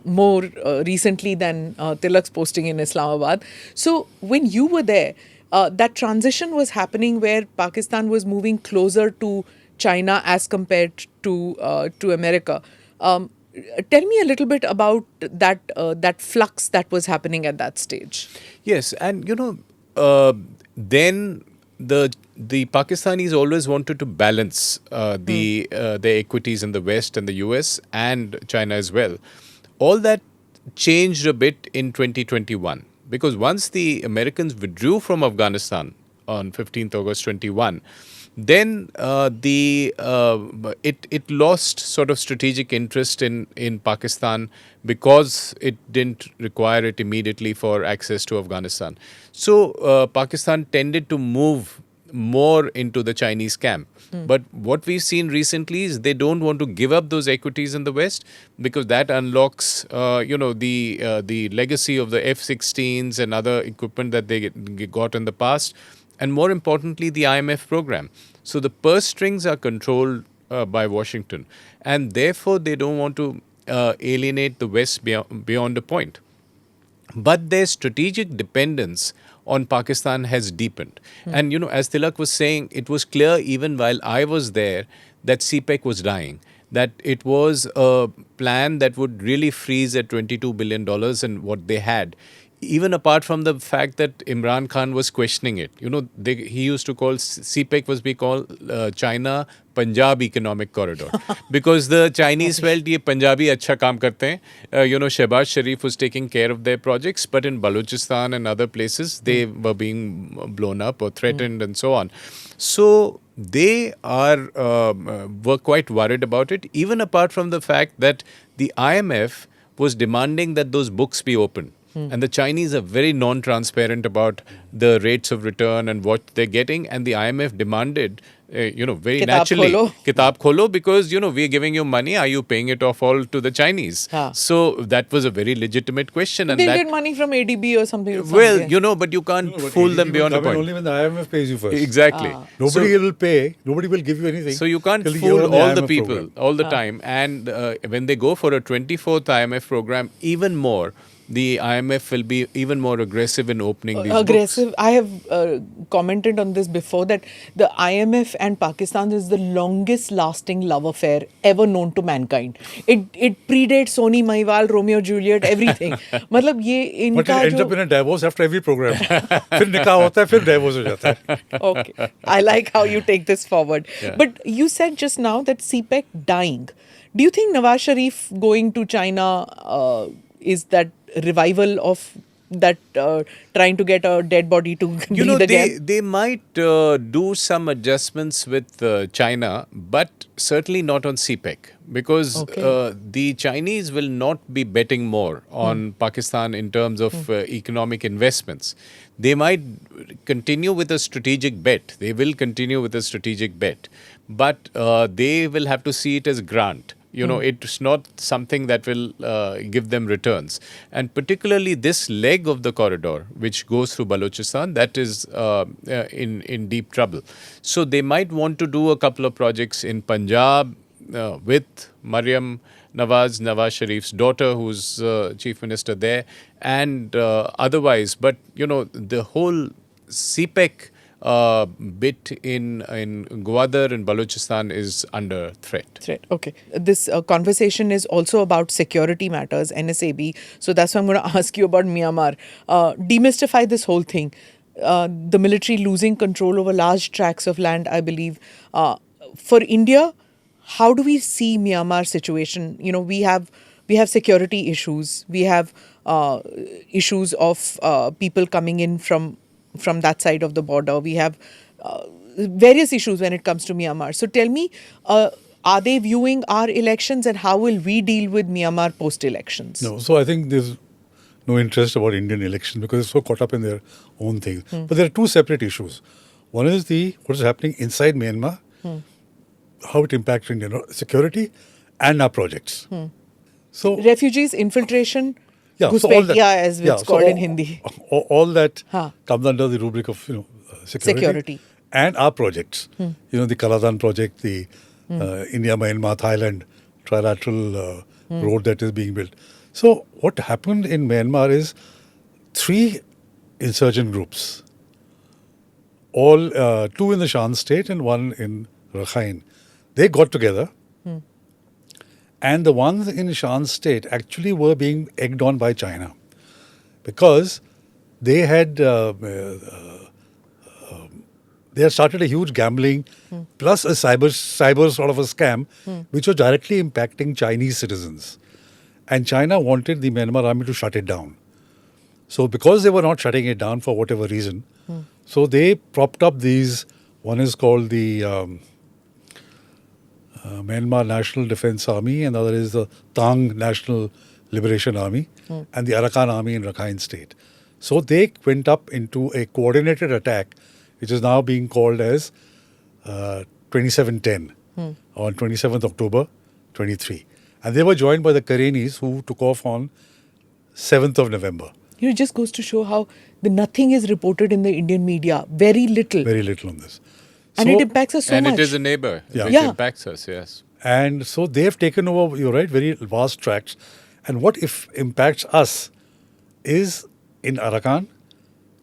more recently than Tilak's posting in Islamabad. So when you were there, that transition was happening where Pakistan was moving closer to China as compared to America. Tell me a little bit about that flux that was happening at that stage. Yes, and then the Pakistanis always wanted to balance the equities in the West and the US and China as well. All that changed a bit in 2021 because once the Americans withdrew from Afghanistan on 15th August 21, then it lost sort of strategic interest in Pakistan because it didn't require it immediately for access to Afghanistan. So Pakistan tended to move more into the Chinese camp. But what we've seen recently is they don't want to give up those equities in the West because that unlocks, the legacy of the F-16s and other equipment that they got in the past. And more importantly, the IMF program. So the purse strings are controlled by Washington. And therefore, they don't want to alienate the West beyond a point. But their strategic dependence on Pakistan has deepened. And, as Tilak was saying, it was clear even while I was there that CPEC was dying, that it was a plan that would really freeze at $22 billion and what they had. even apart from the fact that Imran Khan was questioning it, he used to call CPEC was be called China Punjab Economic Corridor because the Chinese felt ye Punjabi अच्छा काम करते हैं. Shehbaz Sharif was taking care of their projects, but in Balochistan and other places they were being blown up or threatened and so on. So they were quite worried about it, even apart from the fact that the IMF was demanding that those books be opened. And the Chinese are very non-transparent about the rates of return and what they're getting. And the IMF demanded, very Kitab naturally, kholo. Kitab kholo, because, we're giving you money. Are you paying it off all to the Chinese? So that was a very legitimate question. And They'll get money from ADB or something. Well, but you can't fool them beyond a point. Only when the IMF pays you first. Exactly. Nobody will pay. Nobody will give you anything. So you can't till fool you're on the all the IMF people program. all the time. And when they go for a 24th IMF program, even more, the IMF will be even more aggressive in opening these Aggressive. books. I have commented on this before that the IMF and Pakistan is the longest lasting love affair ever known to mankind. It predates Soni Mahiwal, Romeo Juliet, everything. मतलब ये इनका But it ends up in a divorce after every program. फिर निकाह होता है, फिर divorce हो जाता है. Okay. I like how you take this forward. Yeah. But you said just now that CPEC dying. Do you think Nawaz Sharif going to China is that revival of that trying to get a dead body to breathe again? They might do some adjustments with China, but certainly not on CPEC, because the Chinese will not be betting more on Pakistan in terms of economic investments. They might continue with a strategic bet. They will continue with a strategic bet, but they will have to see it as grant. It's not something that will give them returns. And particularly this leg of the corridor, which goes through Balochistan, that is in deep trouble. So they might want to do a couple of projects in Punjab with Maryam Nawaz Sharif's daughter, who's chief minister there, and otherwise. But, the whole CPEC bit in Gwadar and Balochistan is under threat. Okay. This conversation is also about security matters, NSAB. So that's why I'm going to ask you about Myanmar. Demystify this whole thing. The military losing control over large tracts of land, I believe. For India, how do we see Myanmar situation? We have security issues. We have issues of people coming in from that side of the border. We have various issues when it comes to Myanmar. So tell me, are they viewing our elections and how will we deal with Myanmar post-elections? No, so I think there's no interest about Indian elections because they're so caught up in their own things. But there are two separate issues. One is what is happening inside Myanmar, how it impacts Indian security and our projects. So refugees, infiltration, so Ghuspetia, as it's called in Hindi. All that comes under the rubric of security and our projects. The Khalistan project, the India-Myanmar Thailand trilateral road that is being built. So what happened in Myanmar is 3 insurgent groups, all 2 in the Shan state and 1 in Rakhine. They got together. And the ones in Shan state actually were being egged on by China because they had started a huge gambling plus a cyber sort of a scam which was directly impacting Chinese citizens. And China wanted the Myanmar army to shut it down. So because they were not shutting it down for whatever reason, so they propped up these, one is called the Myanmar National Defense Army, and the other is the Tang National Liberation Army, and the Arakan Army in Rakhine State. So they went up into a coordinated attack, which is now being called as 2710 on 27th October 23. And they were joined by the Karenis, who took off on 7th of November. It just goes to show how nothing is reported in the Indian media. Very little. Very little on this. And it impacts us so much. And it is a neighbor. It impacts us, yes. And so they have taken over, you're right, very vast tracts. And what if impacts us is in Arakan,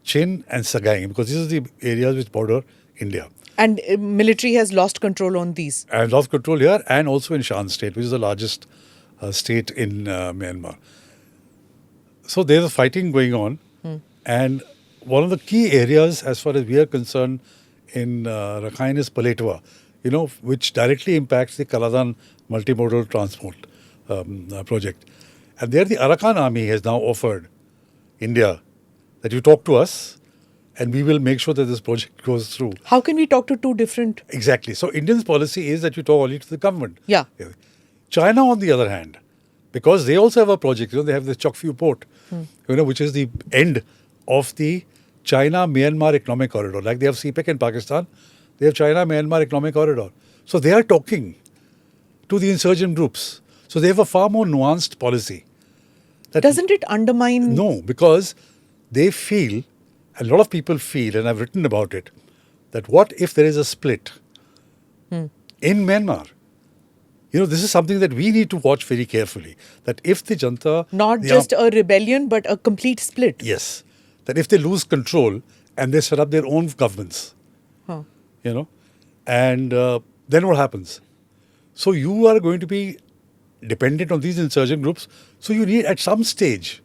Chin and Sagaing, because these are the areas which border India. And military has lost control on these. And lost control here and also in Shan state, which is the largest state in Myanmar. So there's a fighting going on. And one of the key areas, as far as we are concerned, in Rakhine is Paletwa, which directly impacts the Khalistan multimodal transport project. And there the Arakan army has now offered India that you talk to us and we will make sure that this project goes through. How can we talk to two different... Exactly. So India's policy is that you talk only to the government. Yeah. China, on the other hand, because they also have a project, they have the Chokphu port, which is the end of the China-Myanmar economic corridor. Like they have CPEC in Pakistan, they have China-Myanmar economic corridor. So they are talking to the insurgent groups. So they have a far more nuanced policy. Doesn't it undermine... No, because they feel, a lot of people feel, and I've written about it, that what if there is a split in Myanmar? This is something that we need to watch very carefully. That if the Janta... Not just a rebellion, but a complete split. Yes. That if they lose control and they set up their own governments, and then what happens? So you are going to be dependent on these insurgent groups. So you need, at some stage,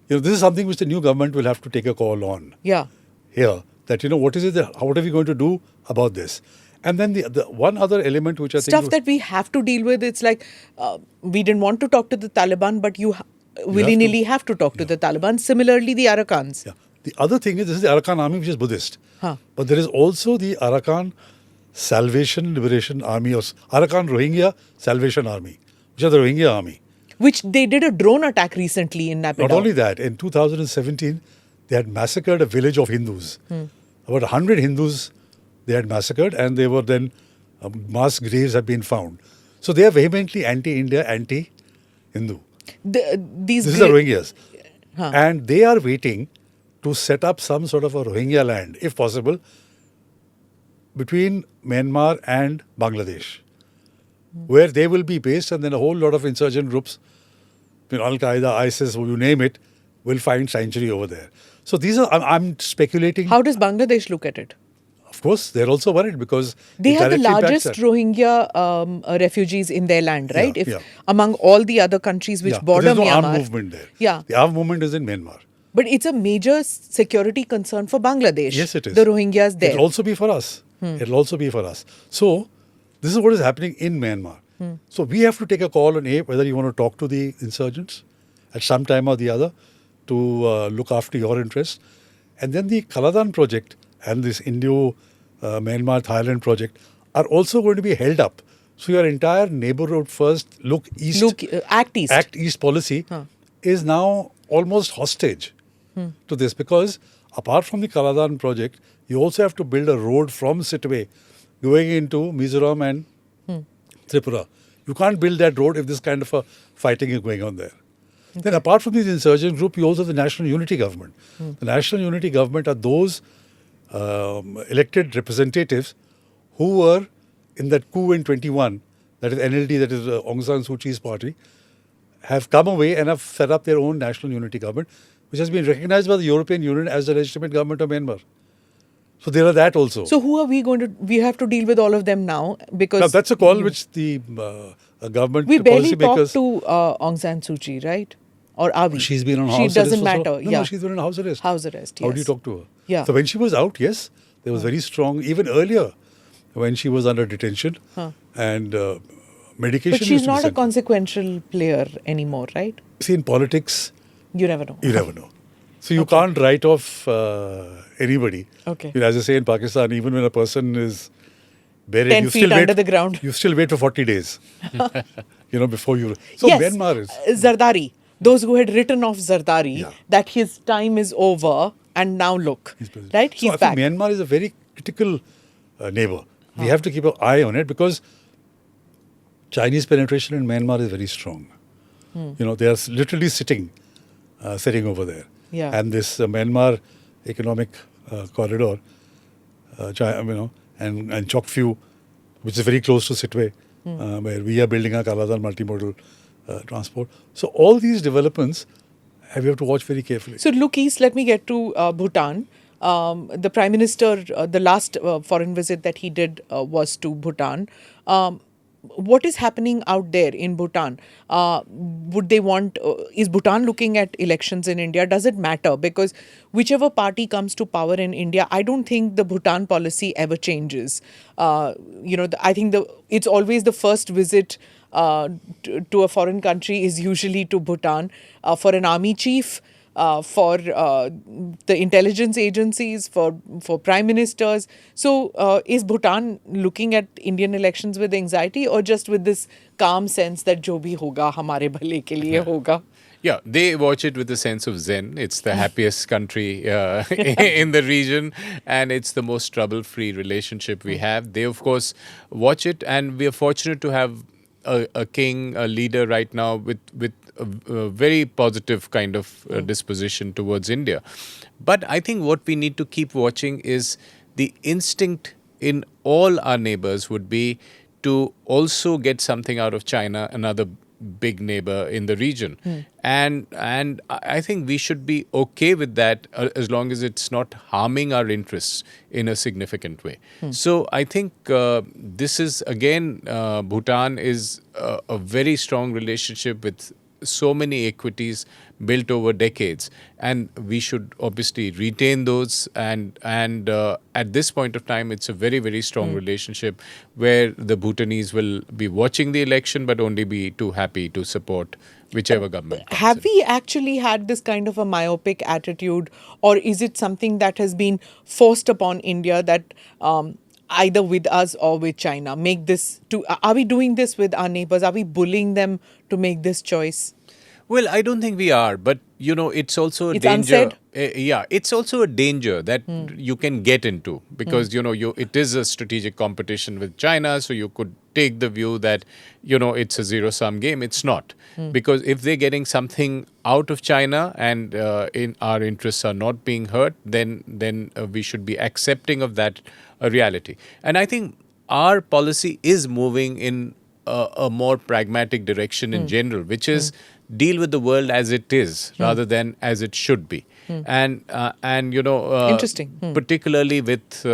this is something which the new government will have to take a call on. Yeah. Here, that, what is it, what are we going to do about this? And then the one other element which I think... Stuff that we have to deal with, it's like, we didn't want to talk to the Taliban, but you willy-nilly have to talk to the Taliban. Similarly, the Arakans. Yeah. The other thing is, this is the Arakan army, which is Buddhist. But there is also the Arakan Salvation Liberation Army, or Arakan Rohingya Salvation Army, which are the Rohingya army. Which they did a drone attack recently in Naypyidaw. Not only that, in 2017, they had massacred a village of Hindus. About 100 Hindus they had massacred, and they were then, mass graves have been found. So they are vehemently anti-India, anti-Hindu. This is the Rohingyas. And they are waiting to set up some sort of a Rohingya land, if possible, between Myanmar and Bangladesh, where they will be based, and then a whole lot of insurgent groups, Al-Qaeda, ISIS, you name it, will find sanctuary over there. So these are, I'm speculating. How does Bangladesh look at it? Of course, they're also worried because they have the largest Rohingya refugees in their land, right? Among all the other countries which border Myanmar. There's no armed movement there. Yeah. The armed movement is in Myanmar. But it's a major security concern for Bangladesh. Yes, it is. The Rohingyas there. It'll also be for us. It'll also be for us. So, this is what is happening in Myanmar. So, we have to take a call on whether you want to talk to the insurgents at some time or the other to look after your interests. And then the Khalistan project and this Indo-Myanmar-Thailand project are also going to be held up. So, your entire neighborhood first, act east policy is now almost hostage to this, because apart from the Khalistan project, you also have to build a road from Sittwe going into Mizoram and Tripura. You can't build that road if this kind of a fighting is going on there. Then apart from these insurgent group, you also have the National Unity Government. The National Unity Government are those elected representatives who were in that coup in 21, that is NLD, that is Aung San Suu Kyi's party, have come away and have set up their own National Unity Government, which has been recognized by the European Union as the legitimate government of Myanmar. So there are that also. So who are we going to... We have to deal with all of them now because... Now that's a call which the government... We barely talk to Aung San Suu Kyi, right? Or are we? She's been on house arrest. She doesn't matter. No, she's been on house arrest. House arrest, yes. How do you talk to her? Yeah. So when she was out, yes, there was very strong... Even earlier, when she was under detention and medication... But she's not a consequential player anymore, right? See, in politics... You never know. You never know. So you can't write off anybody. Okay. As I say in Pakistan, even when a person is buried, 10 feet under the ground. You still wait for 40 days. Before you... So yes, Myanmar is... Zardari. Those who had written off Zardari, that his time is over and now look. Right? He's back. Myanmar is a very critical neighbor. We have to keep an eye on it because Chinese penetration in Myanmar is very strong. They are literally sitting over there. Yeah. And this Myanmar economic corridor, and Chokphu, which is very close to Sittwe, where we are building a Khalistan multimodal transport. So all these developments, we have to watch very carefully. So look east, let me get to Bhutan. The Prime Minister, the last foreign visit that he did was to Bhutan. what is happening out there in Bhutan? Would they want, is Bhutan looking at elections in India? Does it matter? Because whichever party comes to power in India, I don't think the Bhutan policy ever changes. I think it's always the first visit to a foreign country is usually to Bhutan for an army chief. For the intelligence agencies, for prime ministers. So is Bhutan looking at Indian elections with anxiety or just with this calm sense that jo bhi hoga, hamare bhale ke liye hoga? Yeah, they watch it with a sense of zen. It's the happiest country in the region, and it's the most trouble-free relationship we have. They, of course, watch it, and we are fortunate to have a king, a leader right now with a very positive kind of disposition towards India. But I think what we need to keep watching is the instinct in all our neighbors would be to also get something out of China, another big neighbor in the region. And I think we should be okay with that as long as it's not harming our interests in a significant way. So I think this is, again, Bhutan is a very strong relationship with so many equities built over decades, and we should obviously retain those, and at this point of time it's a very, very strong relationship where the Bhutanese will be watching the election but only be too happy to support whichever government comes Have in. we actually had this kind of a myopic attitude, or is it something that has been forced upon India that either with us or with China make this are we doing this with our neighbors? Are we bullying them to make this choice? Well, I don't think we are, but it's also a It's danger. unsaid? It's also a danger that you can get into because it is a strategic competition with China, so you could take the view that it's a zero-sum game. It's not, because if they're getting something out of China and in our interests are not being hurt, then we should be accepting of that reality. And I think our policy is moving in a more pragmatic direction in general, which is deal with the world as it is rather than as it should be. And Interesting. particularly with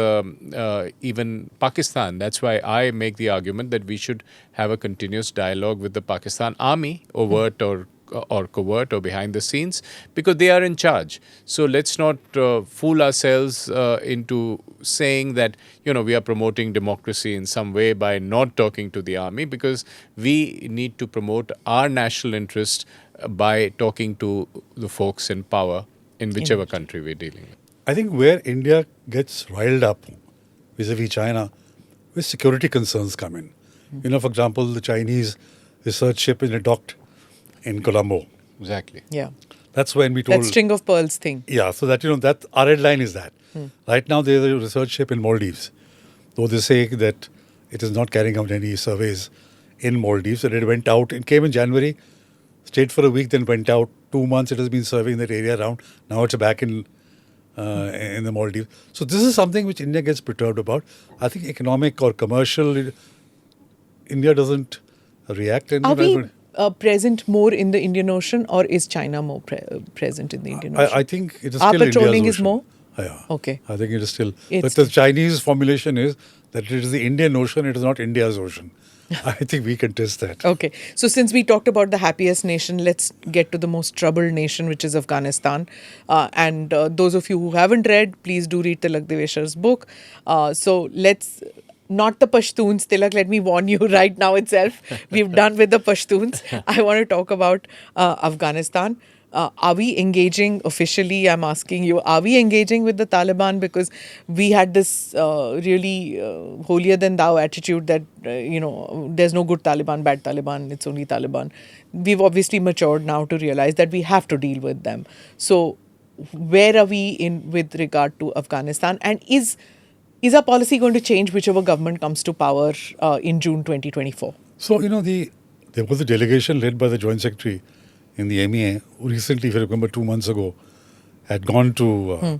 even Pakistan. That's why I make the argument that we should have a continuous dialogue with the Pakistan army, overt or covert or behind the scenes, because they are in charge. So let's not fool ourselves into saying that we are promoting democracy in some way by not talking to the army, because we need to promote our national interest by talking to the folks in power in whichever country we're dealing with. I think where India gets riled up vis-a-vis China, where security concerns come in. For example, the Chinese research ship is docked in Colombo. Exactly. Yeah. That's when we told... That string of pearls thing. Yeah, so that, that our red line is that. Right now, there's a research ship in Maldives, though they say that it is not carrying out any surveys in Maldives. And it went out, it came in January, stayed for a week, then went out. 2 months it has been surveying that area around. Now it's back in the Maldives. So this is something which India gets perturbed about. I think economic or commercial, India doesn't react. Are we present more in the Indian Ocean, or is China more present in the Indian Ocean? I think it is Our still India's patrolling is ocean. more? Yeah. Okay. I think it is still. It's But the Chinese formulation is that it is the Indian Ocean, it is not India's ocean. I think we can test that. Okay. So since we talked about the happiest nation, let's get to the most troubled nation, which is Afghanistan. And those of you who haven't read, please do read Tilak Devasher's book. So let's... Not the Pashtuns, Tilak, let me warn you right now itself. We've done with the Pashtuns. I want to talk about Afghanistan. Are we engaging officially? I'm asking you, are we engaging with the Taliban? Because we had this really holier than thou attitude that, there's no good Taliban, bad Taliban, it's only Taliban. We've obviously matured now to realize that we have to deal with them. So where are we in with regard to Afghanistan? And is our policy going to change whichever government comes to power in June 2024? So, there was a delegation led by the Joint Secretary in the MEA, who recently, if you remember, 2 months ago, had gone to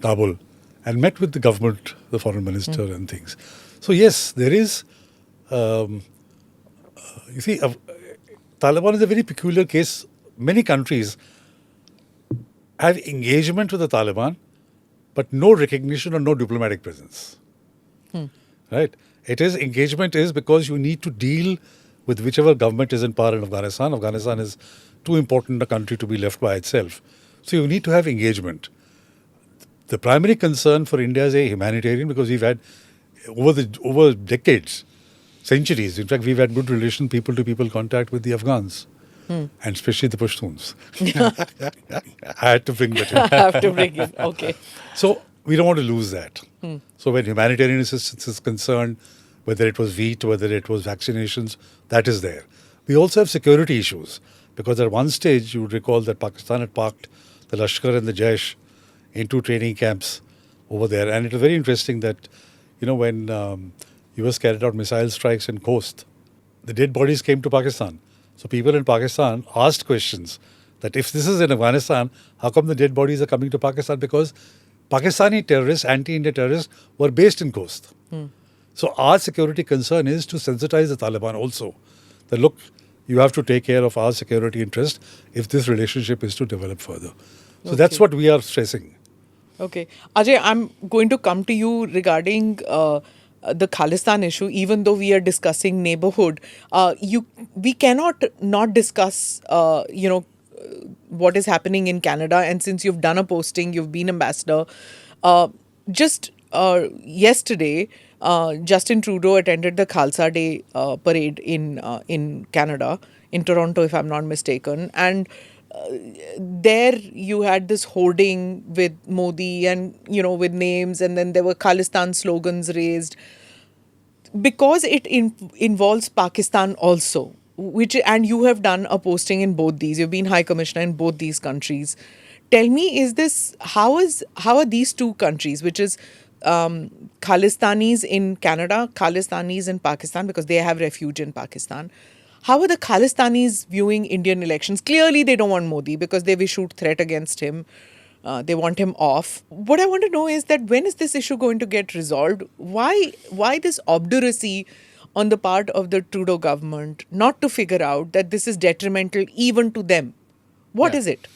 Kabul and met with the government, the foreign minister and things. So, yes, there is, you see, Taliban is a very peculiar case. Many countries have engagement with the Taliban, but no recognition or no diplomatic presence. Right? It is engagement is because you need to deal with whichever government is in power in Afghanistan. Afghanistan is too important a country to be left by itself. So you need to have engagement. The primary concern for India is a humanitarian because we've had over decades, centuries. In fact, we've had good relation, people-to-people contact with the Afghans, and especially the Pashtuns. I had to bring that in. I have to bring it. Okay. So we don't want to lose that. So when humanitarian assistance is concerned, whether it was wheat, whether it was vaccinations, that is there. We also have security issues because at one stage you would recall that Pakistan had parked the Lashkar and the Jaish into training camps over there. And it was very interesting that, when US carried out missile strikes in coast, the dead bodies came to Pakistan. So people in Pakistan asked questions that if this is in Afghanistan, how come the dead bodies are coming to Pakistan? Because Pakistani terrorists, anti-India terrorists, were based in coast. So our security concern is to sensitize the Taliban also. That look, you have to take care of our security interest if this relationship is to develop further. So that's what we are stressing. Okay. Ajay, I'm going to come to you regarding the Khalistan issue. Even though we are discussing neighborhood, we cannot not discuss, what is happening in Canada. And since you've done a posting, you've been ambassador. Just yesterday, Justin Trudeau attended the Khalsa Day parade in Canada, in Toronto, if I'm not mistaken. And there you had this hoarding with Modi and, with names, and then there were Khalistan slogans raised. Because it involves Pakistan also, and you have done a posting in both these. You've been High Commissioner in both these countries. Tell me, how are these two countries, which is Khalistanis in Canada, Khalistanis in Pakistan, because they have refuge in Pakistan. How are the Khalistanis viewing Indian elections? Clearly, they don't want Modi because they've issued threat against him. They want him off. What I want to know is that when is this issue going to get resolved? Why this obduracy on the part of the Trudeau government not to figure out that this is detrimental even to them? What is it?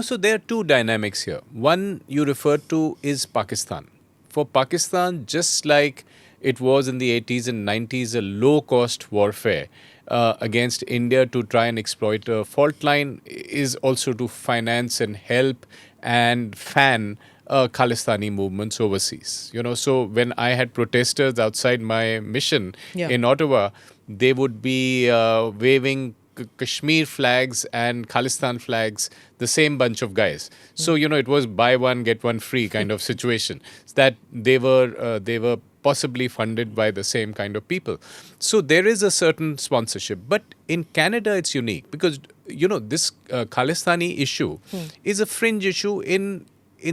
So there are two dynamics here. One you referred to is Pakistan. For Pakistan, just like it was in the 80s and 90s, a low-cost warfare against India to try and exploit a fault line is also to finance and help and fan Khalistani movements overseas. So when I had protesters outside my mission in Ottawa, they would be waving Kashmir flags and Khalistan flags, the same bunch of guys. So, it was buy one, get one free kind of situation. That they were possibly funded by the same kind of people. So there is a certain sponsorship. But in Canada, it's unique because, this Khalistani issue is a fringe issue in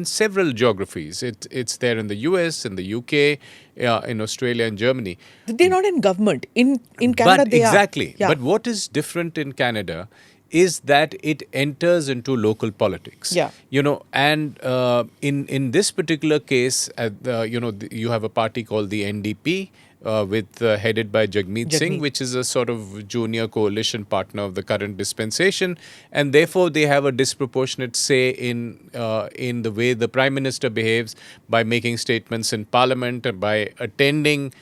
several geographies. It's there in the US, in the UK, in Australia and Germany. They're not in government. In Canada, they exactly. are. Yeah. But what is different in Canada is that it enters into local politics. Yeah. And in this particular case, you have a party called the NDP, headed by Jagmeet Singh, which is a sort of junior coalition partner of the current dispensation, and therefore they have a disproportionate say in the way the Prime Minister behaves by making statements in Parliament and by attending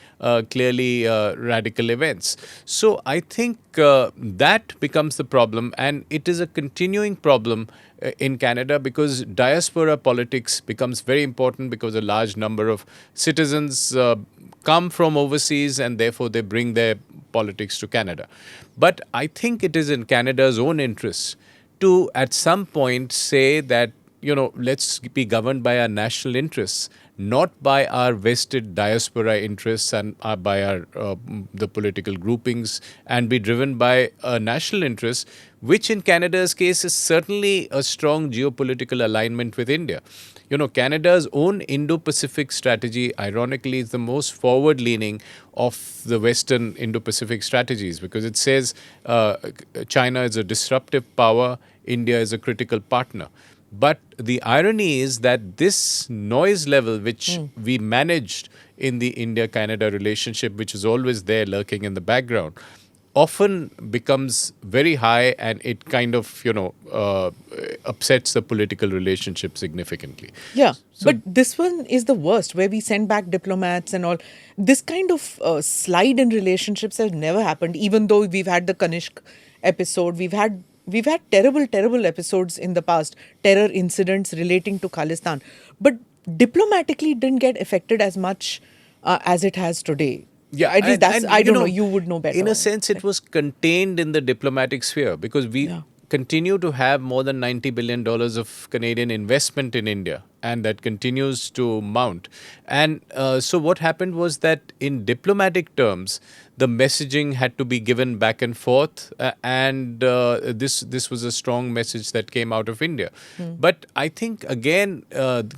clearly radical events. So I think that becomes the problem, and it is a continuing problem in Canada because diaspora politics becomes very important because a large number of citizens come from overseas and therefore they bring their politics to Canada. But I think it is in Canada's own interest to at some point say that, let's be governed by our national interests, not by our vested diaspora interests and by the political groupings, and be driven by a national interest, which in Canada's case is certainly a strong geopolitical alignment with India. Canada's own Indo-Pacific strategy, ironically, is the most forward-leaning of the Western Indo-Pacific strategies because it says China is a disruptive power, India is a critical partner. But the irony is that this noise level, which we managed in the India-Canada relationship, which is always there lurking in the background, often becomes very high, and it kind of, upsets the political relationship significantly. Yeah, but this one is the worst, where we send back diplomats and all. This kind of slide in relationships has never happened. Even though we've had the Kanishk episode, we've had terrible episodes in the past, terror incidents relating to Khalistan, but diplomatically it didn't get affected as much as it has today. Yeah, At least that's, and, I don't know. You would know better. In a sense, it was contained in the diplomatic sphere because we continue to have more than $90 billion of Canadian investment in India, and that continues to mount. And so what happened was that in diplomatic terms, the messaging had to be given back and forth, and this was a strong message that came out of India. But I think, again,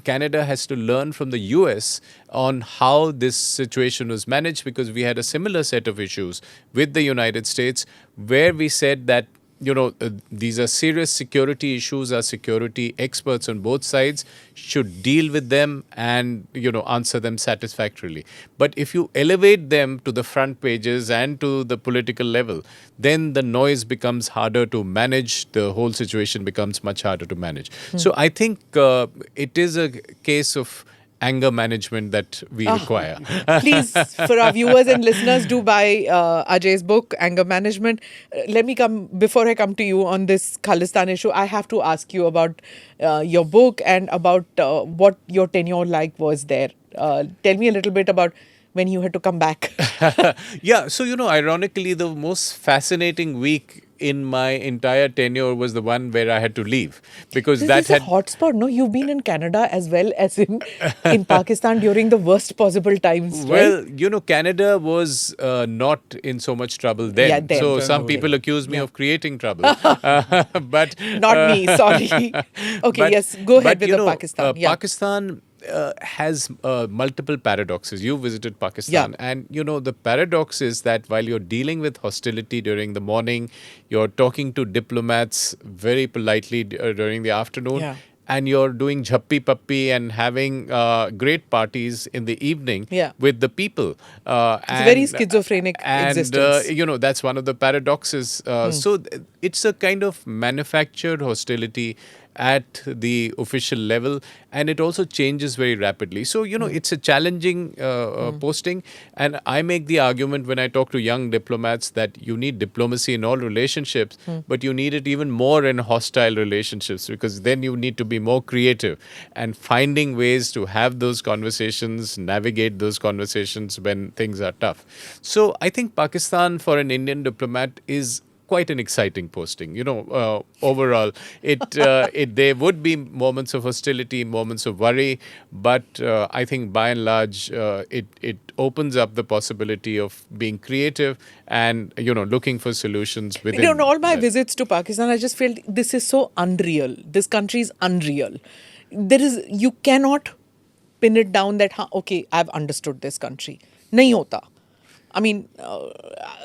Canada has to learn from the US on how this situation was managed, because we had a similar set of issues with the United States where we said that these are serious security issues. Our security experts on both sides should deal with them and, answer them satisfactorily. But if you elevate them to the front pages and to the political level, then the noise becomes harder to manage. The whole situation becomes much harder to manage. So I think it is a case of anger management that we require. Please, for our viewers and listeners, do buy Ajay's book, Anger Management. Before I come to you on this Khalistan issue, I have to ask you about your book and about what your tenure was there. Tell me a little bit about when you had to come back. Yeah, so, ironically, the most fascinating week in my entire tenure was the one where I had to leave, because this is a hotspot. No, you've been in Canada as well as in Pakistan during the worst possible times. Well, Canada was not in so much trouble then. Yeah, so some people accuse me of creating trouble, but not me. Sorry. Okay, yes, go ahead with the Pakistan. Pakistan has multiple paradoxes. You visited Pakistan, and the paradox is that while you're dealing with hostility during the morning, you're talking to diplomats very politely during the afternoon, and you're doing jhappi pappi and having great parties in the evening with the people. It's a very schizophrenic existence. And that's one of the paradoxes. So it's a kind of manufactured hostility at the official level, and it also changes very rapidly. So, it's a challenging posting, and I make the argument when I talk to young diplomats that you need diplomacy in all relationships, but you need it even more in hostile relationships, because then you need to be more creative and finding ways to have those conversations, navigate those conversations when things are tough. So I think Pakistan for an Indian diplomat is quite an exciting posting. Overall, there would be moments of hostility, moments of worry, but I think by and large, it opens up the possibility of being creative and looking for solutions within. In all my visits to Pakistan, I just felt this is so unreal. This country is unreal. You cannot pin it down that okay, I've understood this country. Nahi hota. I mean,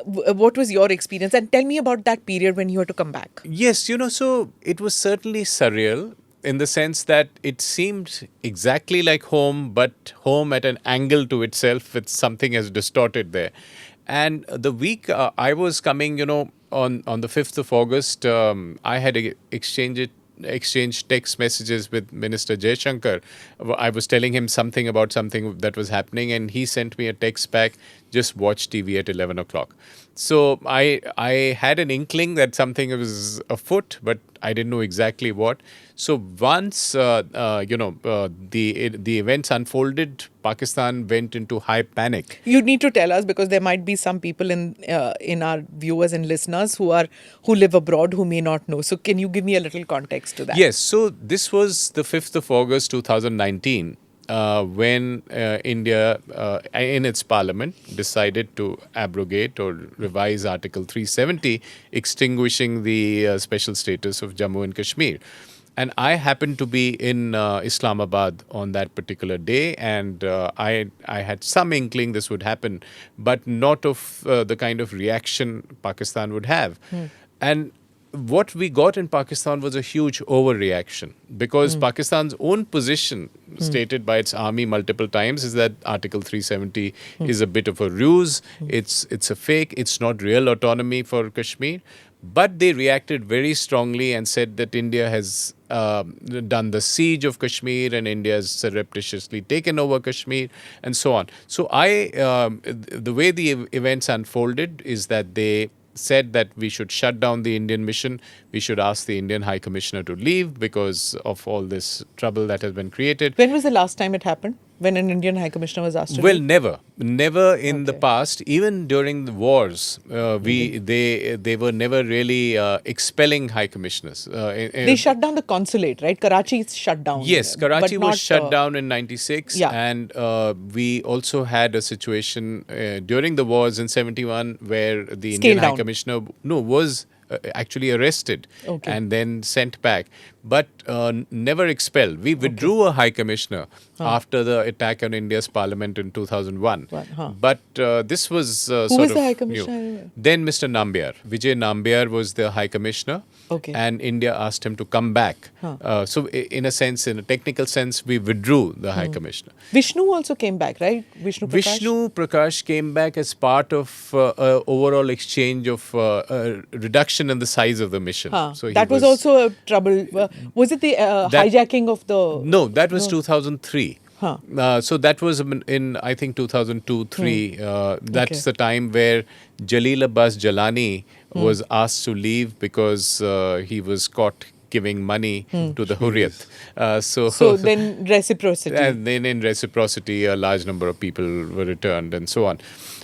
what was your experience? And tell me about that period when you had to come back. Yes, so it was certainly surreal in the sense that it seemed exactly like home, but home at an angle to itself with something as distorted there. And the week I was coming, on the 5th of August, I had exchanged text messages with Minister Jaishankar. I was telling him something about something that was happening, and he sent me a text back, just watch TV at 11 o'clock. So I had an inkling that something was afoot, but I didn't know exactly what. So once the events unfolded, Pakistan went into high panic. You need to tell us, because there might be some people in our viewers and listeners who live abroad who may not know. So can you give me a little context to that? Yes. So this was the 5th of August 2019. When India, in its parliament, decided to abrogate or revise Article 370, extinguishing the special status of Jammu and Kashmir. And I happened to be in Islamabad on that particular day, and I had some inkling this would happen, but not of the kind of reaction Pakistan would have. And what we got in Pakistan was a huge overreaction because Pakistan's own position, stated by its army multiple times, is that Article 370 is a bit of a ruse. It's a fake. It's not real autonomy for Kashmir. But they reacted very strongly and said that India has done the siege of Kashmir and India has surreptitiously taken over Kashmir and so on. So the way the events unfolded is that they said that we should shut down the Indian mission. We should ask the Indian High Commissioner to leave because of all this trouble that has been created. When was the last time it happened? When an Indian High Commissioner was asked to Well, leave? never in the Okay. past. Even during the wars, they were never really expelling high commissioners. They shut down the consulate, right? Karachi is shut down. Yes, but Karachi was not, shut down in '96, Yeah. and we also had a situation during the wars in '71 where the Indian High down. Commissioner was actually arrested Okay. and then sent back, but never expelled. We withdrew a High Commissioner after the attack on India's Parliament in 2001. But this was sort was of the High new. Commissioner? Then Mr. Nambiar, Vijay Nambiar was the High Commissioner. Okay. And India asked him to come back. So in a sense, in a technical sense, we withdrew the High Commissioner. Vishnu also came back, right? Vishnu Prakash? Vishnu Prakash came back as part of overall exchange of reduction in the size of the mission. So he that was also a trouble. Was it the hijacking of the... No, that was 2003. So that was in I think 2002-3. That's Okay. the time where Jalil Abbas Jalani was asked to leave because he was caught giving money to the Hurriyat. So then reciprocity. And then in reciprocity, a large number of people were returned and so on.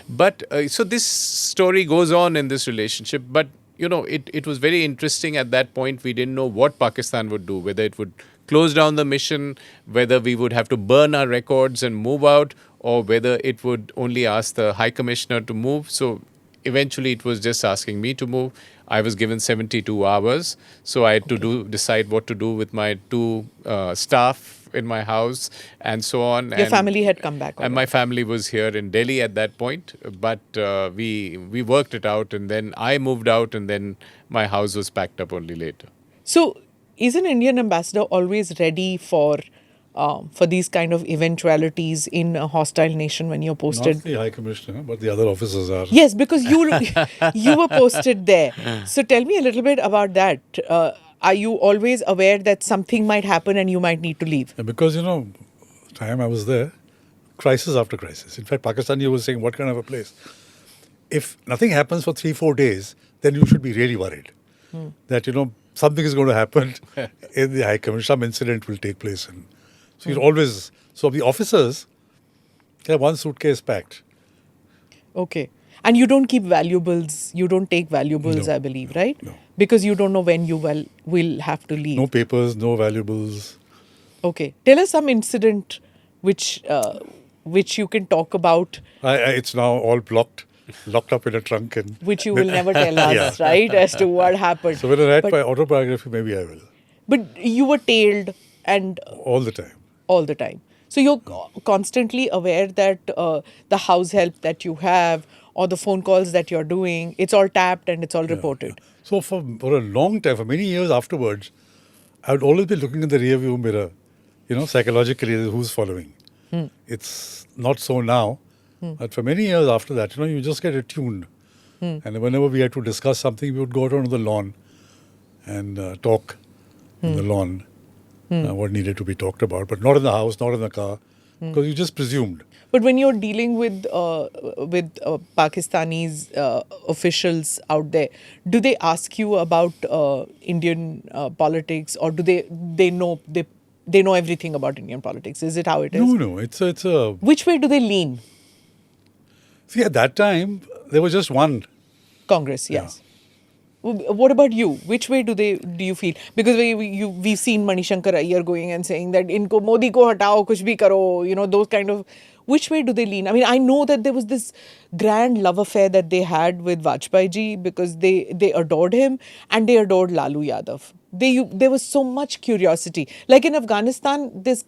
But so this story goes on in this relationship. But, you know, it was very interesting at that point. We didn't know what Pakistan would do, whether it would close down the mission, whether we would have to burn our records and move out, or whether it would only ask the High Commissioner to move. So eventually it was just asking me to move. I was given 72 hours. So I had to decide what to do with my two staff in my house and so on. Your family had come back. And my family was here in Delhi at that point. But we worked it out, and then I moved out, and then my house was packed up only later. So is an Indian ambassador always ready for these kind of eventualities in a hostile nation when you're posted? Not the High Commissioner, but the other officers are. Yes, because you were posted there. So tell me a little bit about that. Are you always aware that something might happen and you might need to leave? Because, you know, time I was there, crisis after crisis. In fact, Pakistani was saying, what kind of a place? If nothing happens for 3-4 days, then you should be really worried that, you know, something is going to happen in the High Commission. Some incident will take place. And so you're always... So the officers have one suitcase packed. Okay. And you don't keep valuables, you don't take valuables, No, I believe, right? no. Because you don't know when you will have to leave. No papers, no valuables. Okay. Tell us some incident which you can talk about, It's now all locked up in a trunk. And which you will never tell us, right? As to what happened. so when I write But- my autobiography, maybe I will. But you were tailed and All the time. all the time. So you're constantly aware that the house help that you have or the phone calls that you're doing, it's all tapped and it's all reported. So for a long time, for many years afterwards, I would always be looking in the rear view mirror, you know, psychologically, who's following. It's not so now, but for many years after that, you know, you just get attuned. And whenever we had to discuss something, we would go out on the lawn and talk in the lawn what needed to be talked about, but not in the house, not in the car, because you just presumed. But when you're dealing with Pakistanis officials out there, do they ask you about Indian politics, or do they know everything about Indian politics? Is it how it is? No, it's a... Which way do they lean? See, at that time, there was just one. Congress, yes. What about you? Which way do you feel? Because we've seen Manishankar Iyer going and saying that inko Modi ko hatao, kuch bhi karo, you know, those kind of. Which way do they lean? I mean, I know that there was this grand love affair that they had with Vajpayee ji because they adored him and they adored Lalu Yadav. There was so much curiosity. Like in Afghanistan, this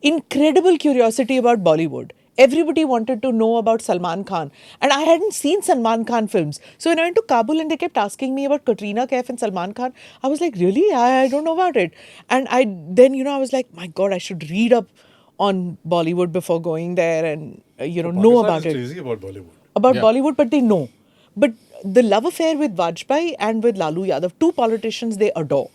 incredible curiosity about Bollywood. everybody wanted to know about Salman Khan. And I hadn't seen Salman Khan films. So when I went to Kabul and they kept asking me about Katrina Kaif and Salman Khan, I was like, really? I don't know about it. And I was like, my God, I should read up on Bollywood before going there and, know about Pakistan it. is crazy about Bollywood. About Bollywood, but they know. But the love affair with Vajpayee and with Lalu Yadav, two politicians they adore.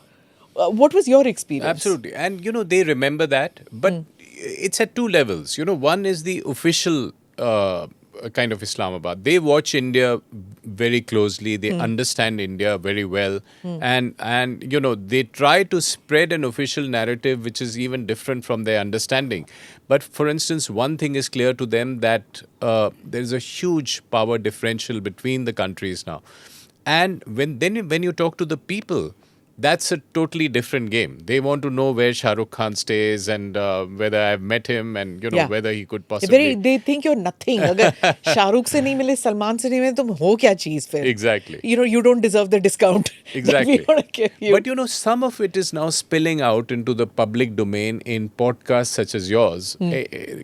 What was your experience? Absolutely. And, they remember that. But it's at two levels. One is the official kind of Islamabad. They watch India very closely. They understand India very well. And they try to spread an official narrative which is even different from their understanding. But for instance, one thing is clear to them that there's a huge power differential between the countries now. And when you talk to the people, that's a totally different game. They want to know where Shah Rukh Khan stays and whether I've met him and whether he could possibly. They think you're nothing. अगर शाहरुख से नहीं मिले, सलमान से नहीं मिले, तुम हो क्या चीज फिर? Exactly. You don't deserve the discount. Exactly. That we want to give you. But some of it is now spilling out into the public domain in podcasts such as yours,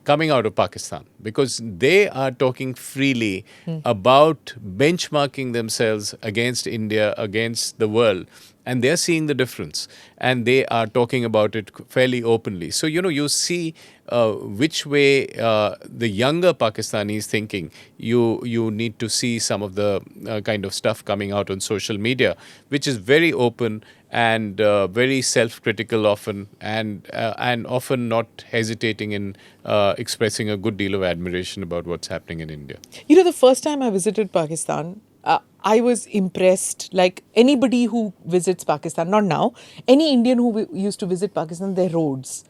coming out of Pakistan, because they are talking freely about benchmarking themselves against India, against the world. And they're seeing the difference, and they are talking about it fairly openly. So, you see which way the younger Pakistanis thinking. You need to see some of the kind of stuff coming out on social media, which is very open and very self-critical often, and often not hesitating in expressing a good deal of admiration about what's happening in India. The first time I visited Pakistan, I was impressed, like anybody who visits Pakistan, not now, any Indian who used to visit Pakistan, their roads,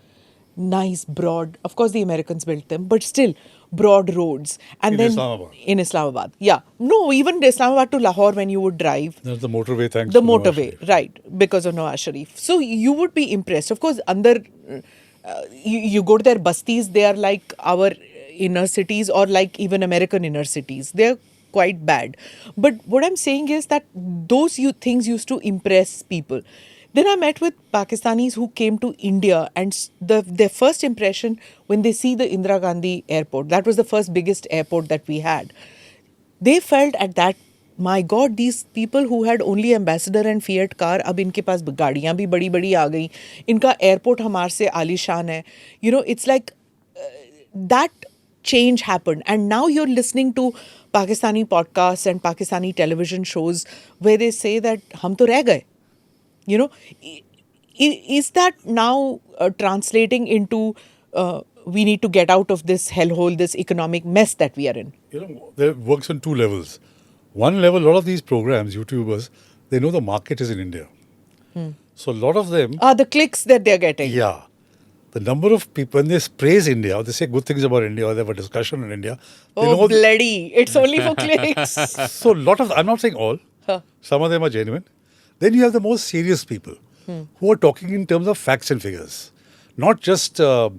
nice, broad, of course the Americans built them, but still, broad roads. And in then Islamabad. In Islamabad, yeah. No, even Islamabad to Lahore when you would drive. There's the motorway, thanks The to Nawaz motorway, Sharif. right, because of Nawaz Sharif. So you would be impressed. Of course, you go to their bastis, they are like our inner cities or like even American inner cities. They're quite bad. But what I'm saying is that those things used to impress people. Then I met with Pakistanis who came to India, and their first impression when they see the Indira Gandhi airport, that was the first biggest airport that we had. They felt at that, my God, these people who had only ambassador and Fiat car, अब इनके पास गाड़ियाँ भी बड़ी बड़ी आ गई. इनका airport हमारे से आलीशान है. It's like that change happened, and now you're listening to Pakistani podcasts and Pakistani television shows where they say that hum to reh gaye. Is that now translating into we need to get out of this hellhole, this economic mess that we are in? It works on two levels. One level, a lot of these programs, YouTubers, they know the market is in India. So a lot of them... The clicks that they're getting. Yeah. The number of people, when they praise India, or they say good things about India, or they have a discussion on India... Oh, bloody. It's only for clicks. So a lot of... I'm not saying all. Some of them are genuine. Then you have the most serious people who are talking in terms of facts and figures. Not just a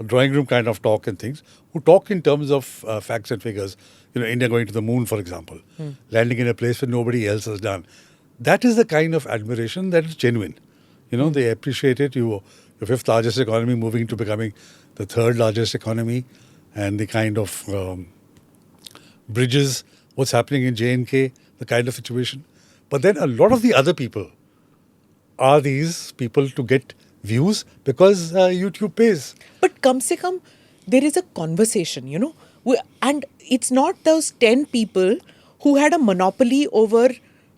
drawing room kind of talk and things, who talk in terms of facts and figures. India going to the moon, for example, landing in a place where nobody else has done. That is the kind of admiration that is genuine. They appreciate it. Your fifth largest economy moving to becoming the third largest economy, and the kind of bridges, what's happening in J&K, the kind of situation. But then a lot of the other people are these people to get views because YouTube pays. But kam se kam, there is a conversation, and it's not those 10 people who had a monopoly over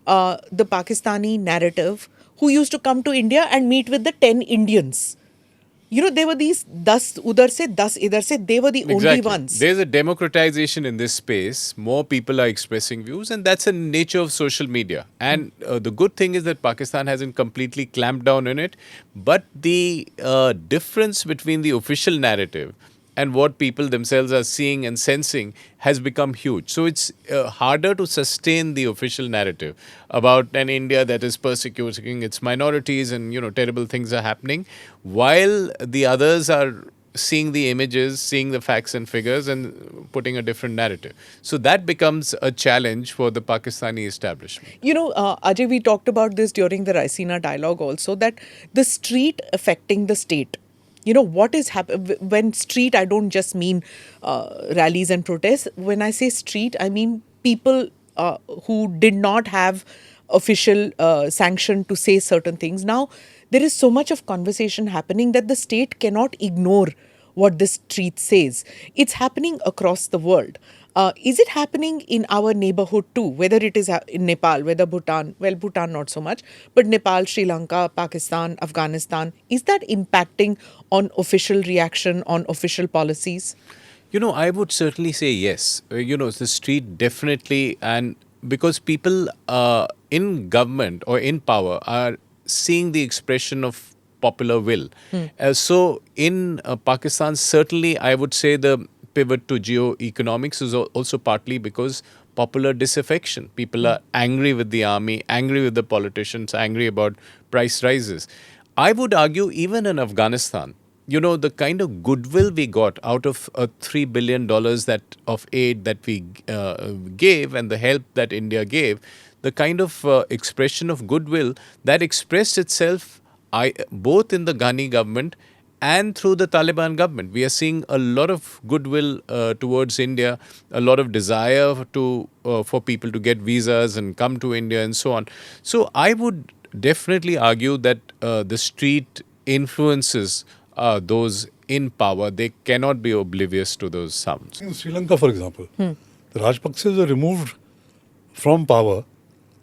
the Pakistani narrative who used to come to India and meet with the 10 Indians. There were these 10 udhar se, 10 idhar se, they were the only ones. There's a democratization in this space. More people are expressing views, and that's the nature of social media. And the good thing is that Pakistan hasn't completely clamped down on it. But the difference between the official narrative and what people themselves are seeing and sensing has become huge. So it's harder to sustain the official narrative about an India that is persecuting its minorities and, terrible things are happening, while the others are seeing the images, seeing the facts and figures and putting a different narrative. So that becomes a challenge for the Pakistani establishment. Ajay, we talked about this during the Raisina dialogue also, that the street affecting the state. what is happening when street, I don't just mean rallies and protests. When I say street, I mean people who did not have official sanction to say certain things. Now, there is so much of conversation happening that the state cannot ignore what the street says. It's happening across the world. Is it happening in our neighborhood too? Whether it is in Nepal, whether Bhutan, well, Bhutan not so much, but Nepal, Sri Lanka, Pakistan, Afghanistan, is that impacting on official reaction, on official policies? I would certainly say yes. The street definitely, and because people in government or in power are seeing the expression of popular will. So in Pakistan, certainly I would say the pivot to geo-economics is also partly because popular disaffection. People are angry with the army, angry with the politicians, angry about price rises. I would argue even in Afghanistan, the kind of goodwill we got out of $3 billion of aid that we gave and the help that India gave, the kind of expression of goodwill that expressed itself both in the Ghani government and through the Taliban government. We are seeing a lot of goodwill towards India, a lot of desire for people to get visas and come to India and so on. So I would definitely argue that the street influences those in power. They cannot be oblivious to those sounds. In Sri Lanka, for example, the Rajpaksas were removed from power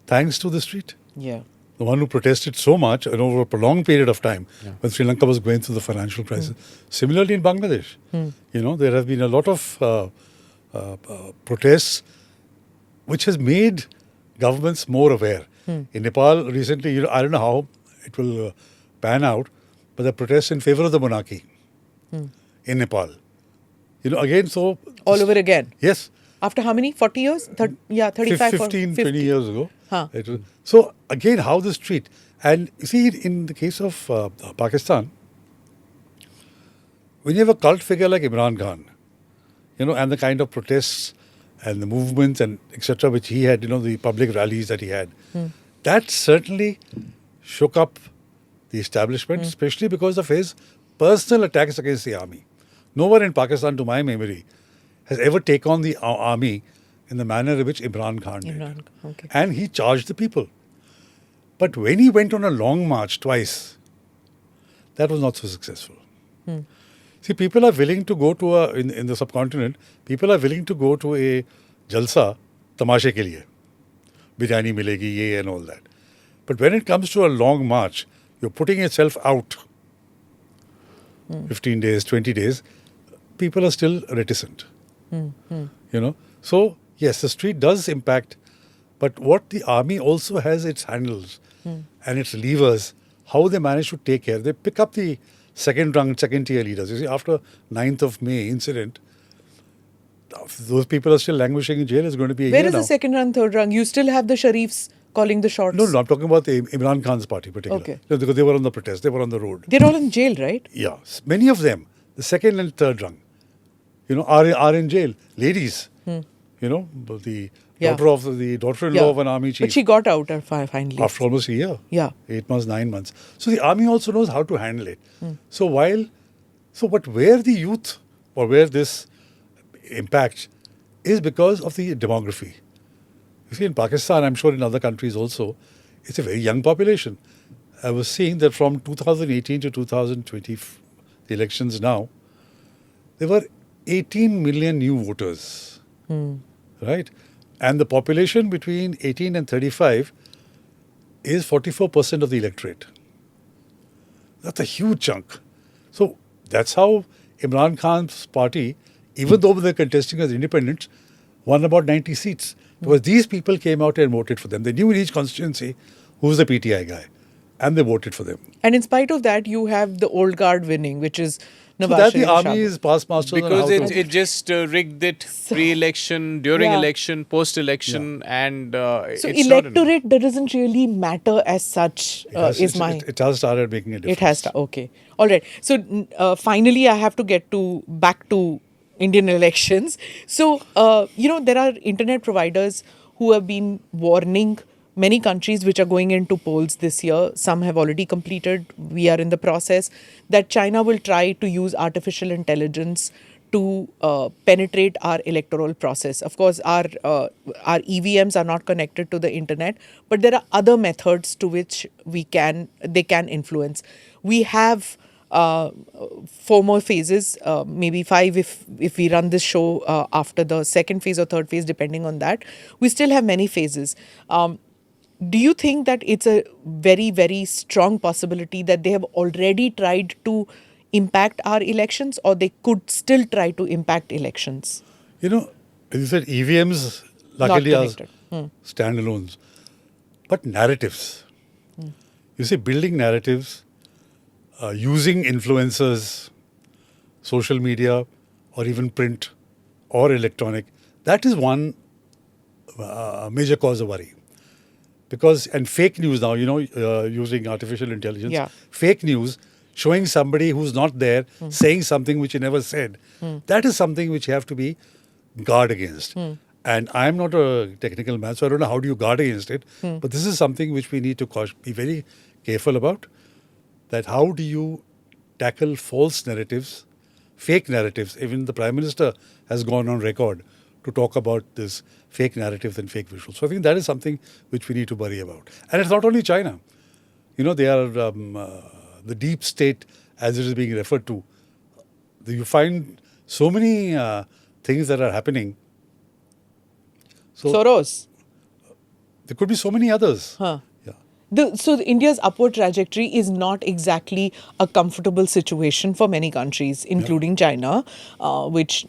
thanks to the street. Yeah. The one who protested so much and over a prolonged period of time when Sri Lanka was going through the financial crisis. Similarly in Bangladesh, there have been a lot of protests which has made governments more aware. In Nepal recently, I don't know how it will pan out, but the protests in favor of the monarchy in Nepal. Again, so... All over again? Yes. After how many? 40 years? 35? 15, 20 years ago. Huh. So, again, how the street... And you see, in the case of Pakistan, when you have a cult figure like Imran Khan, and the kind of protests and the movements and etc. which he had, the public rallies that he had, that certainly shook up the establishment, especially because of his personal attacks against the army. No one in Pakistan, to my memory, has ever taken on the army in the manner in which Imran Khan did. Okay. And he charged the people. But when he went on a long march twice, that was not so successful. See, people are willing to go to in the subcontinent, people are willing to go to a jalsa, tamashe ke liye. Biryani milegi, ye and all that. But when it comes to a long march, you're putting yourself out 15 days, 20 days, people are still reticent. So, yes, the street does impact, but what the army also has its handles and its levers, how they manage to take care. They pick up the second tier leaders. You see, after 9th of May incident, those people are still languishing in jail. It's going to be a year now. Where is the second rung, third rung? You still have the Sharifs calling the shots? No, I'm talking about the Imran Khan's party particularly. Okay. No, because they were on the protest. They were on the road. They're all in jail, right? Yeah. Many of them, the second and third rung, are in jail. Ladies, the daughter-in-law of an army chief. But she got out finally. After almost a year. Yeah. 8 months, 9 months. So the army also knows how to handle it. But where the youth or where this impacts is because of the demography. You see, in Pakistan, I'm sure in other countries also, it's a very young population. I was seeing that from 2018 to 2020, the elections now, there were 18 million new voters. Right? And the population between 18 and 35 is 44% of the electorate. That's a huge chunk. So that's how Imran Khan's party, even though they're contesting as independents, won about 90 seats. Because these people came out and voted for them. They knew in each constituency who's the PTI guy. And they voted for them. And in spite of that, you have the old guard winning, which is Nawaz So that Sharif the army Shah. is past masters on Because how to... it just rigged it pre-election, during election, post-election, and So it's not electorate doesn't really matter as such, It has started making a difference. It has to. Okay. All right. So finally, I have to get back to Indian elections. So, there are internet providers who have been warning many countries which are going into polls this year. Some have already completed. We are in the process. That China will try to use artificial intelligence to penetrate our electoral process. Of course, our EVMs are not connected to the internet, but there are other methods to which they can influence. We have 4 more phases, maybe 5 if we run this show after the second phase or third phase, depending on that. We still have many phases. Do you think that it's a very, very strong possibility that they have already tried to impact our elections, or they could still try to impact elections? As you said, EVMs luckily are standalones, but narratives. You see, building narratives, using influencers, social media, or even print or electronic, that is one major cause of worry. And fake news now, using artificial intelligence, fake news, showing somebody who's not there, saying something which he never said, that is something which you have to be guard against. And I'm not a technical man, so I don't know how do you guard against it. But this is something which we need to be very careful about, that how do you tackle false narratives, fake narratives. Even the Prime Minister has gone on record to talk about this fake narratives and fake visuals. So I think that is something which we need to worry about. And it's not only China. They are the deep state, as it is being referred to. You find so many things that are happening. So Soros. There could be so many others. Huh. Yeah. So India's upward trajectory is not exactly a comfortable situation for many countries, including China, which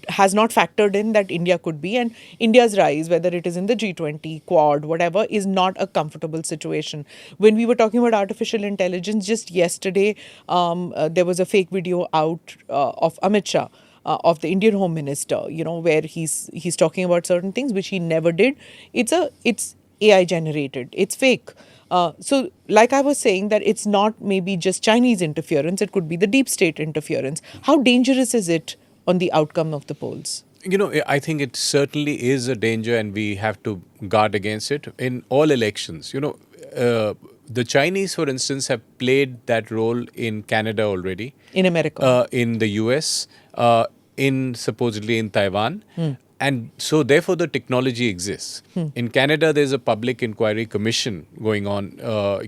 has not factored in that India could be. And India's rise, whether it is in the G20, Quad, whatever, is not a comfortable situation. When we were talking about artificial intelligence, just yesterday, there was a fake video out of Amit Shah. Of the Indian Home Minister, where he's talking about certain things which he never did. It's AI generated. It's fake. So, like I was saying, that it's not maybe just Chinese interference. It could be the deep state interference. How dangerous is it on the outcome of the polls? I think it certainly is a danger, and we have to guard against it in all elections. The Chinese, for instance, have played that role in Canada already. In America. In the US, supposedly in Taiwan. And so, therefore, the technology exists. In Canada, there's a public inquiry commission going on,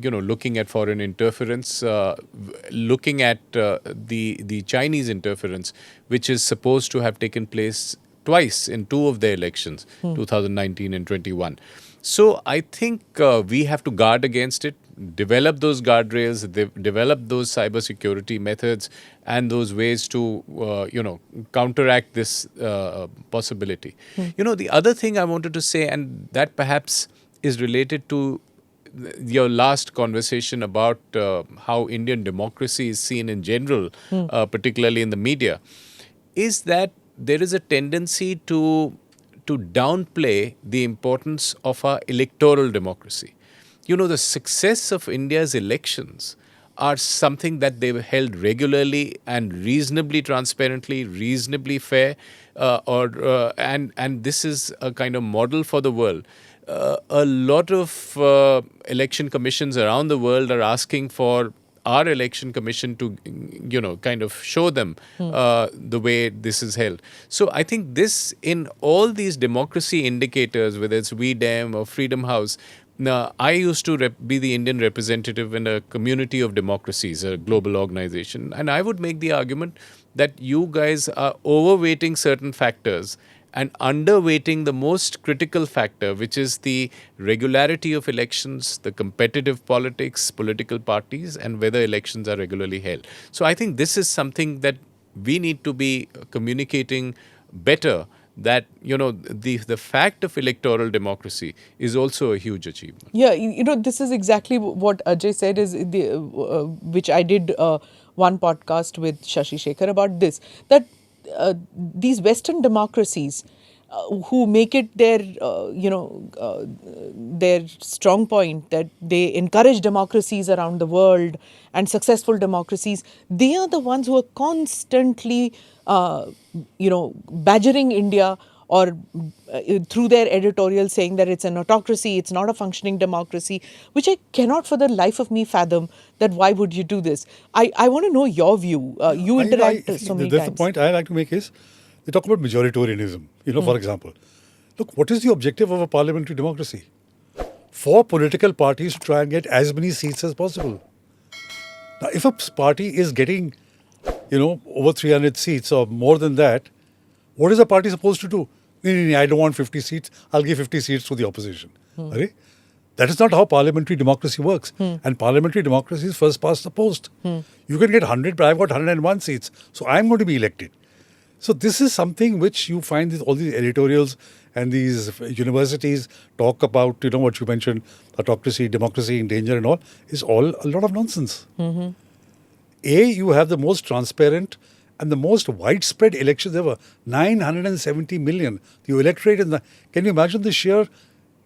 looking at foreign interference, looking at the Chinese interference, which is supposed to have taken place twice in 2 of their elections, 2019 and 21. So I think we have to guard against it, develop those guardrails, develop those cybersecurity methods and those ways to, counteract this possibility. The other thing I wanted to say, and that perhaps is related to your last conversation about how Indian democracy is seen in general, particularly in the media, is that there is a tendency to downplay the importance of our electoral democracy. The success of India's elections are something that they were held regularly and reasonably transparently, reasonably fair, and this is a kind of model for the world. A lot of election commissions around the world are asking for our election commission to, kind of show them the way this is held. So I think this, in all these democracy indicators, whether it's VDEM or Freedom House, now, I used to be the Indian representative in a community of democracies, a global organization. And I would make the argument that you guys are overweighting certain factors and underweighting the most critical factor, which is the regularity of elections, the competitive politics, political parties, and whether elections are regularly held. So I think this is something that we need to be communicating better, that, the fact of electoral democracy is also a huge achievement. Yeah, this is exactly what Ajay said, is which I did one podcast with Shashi Shekhar about this, that these Western democracies who make it their, their strong point, that they encourage democracies around the world and successful democracies, they are the ones who are constantly, badgering India or through their editorial saying that it's an autocracy, it's not a functioning democracy, which I cannot for the life of me fathom that why would you do this? I want to know your view. You interact so many that's times. the point I like to make is, they talk about majoritarianism, for example. Look, what is the objective of a parliamentary democracy? For political parties to try and get as many seats as possible. Now, if a party is getting, over 300 seats or more than that, what is a party supposed to do? I don't want 50 seats, I'll give 50 seats to the opposition. Okay? That is not how parliamentary democracy works. And parliamentary democracy is first past the post. You can get 100, but I've got 101 seats, so I'm going to be elected. So this is something which you find all these editorials and these universities talk about, what you mentioned, autocracy, democracy in danger and all, is all a lot of nonsense. You have the most transparent and the most widespread elections ever. 970 million. The electorate can you imagine the sheer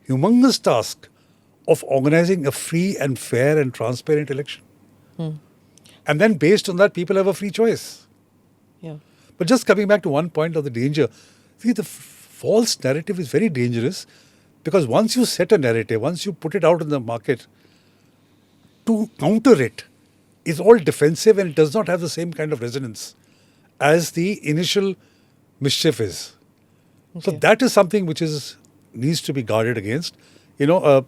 humongous task of organizing a free and fair and transparent election? And then based on that, people have a free choice. Yeah. But just coming back to one point of the danger, see, the false narrative is very dangerous, because once you set a narrative, once you put it out in the market, to counter it is all defensive and it does not have the same kind of resonance as the initial mischief is. So that is something which needs to be guarded against. A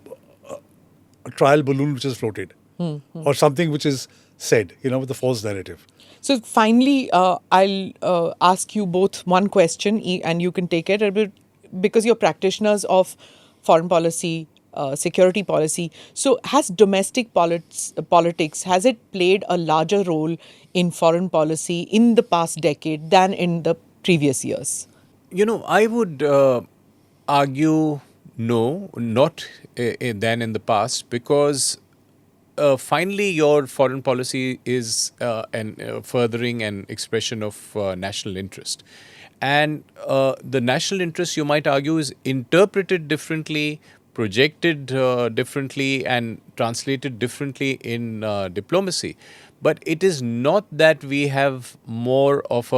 trial balloon which is floated or something which is said, with the false narrative. So finally, I'll ask you both one question, and you can take it, because you're practitioners of foreign policy, security policy. So has domestic politics, has it played a larger role in foreign policy in the past decade than in the previous years? I would argue no, not than in the past, because finally, your foreign policy is furthering an expression of national interest. And the national interest, you might argue, is interpreted differently, projected differently, and translated differently in diplomacy. But it is not that we have more of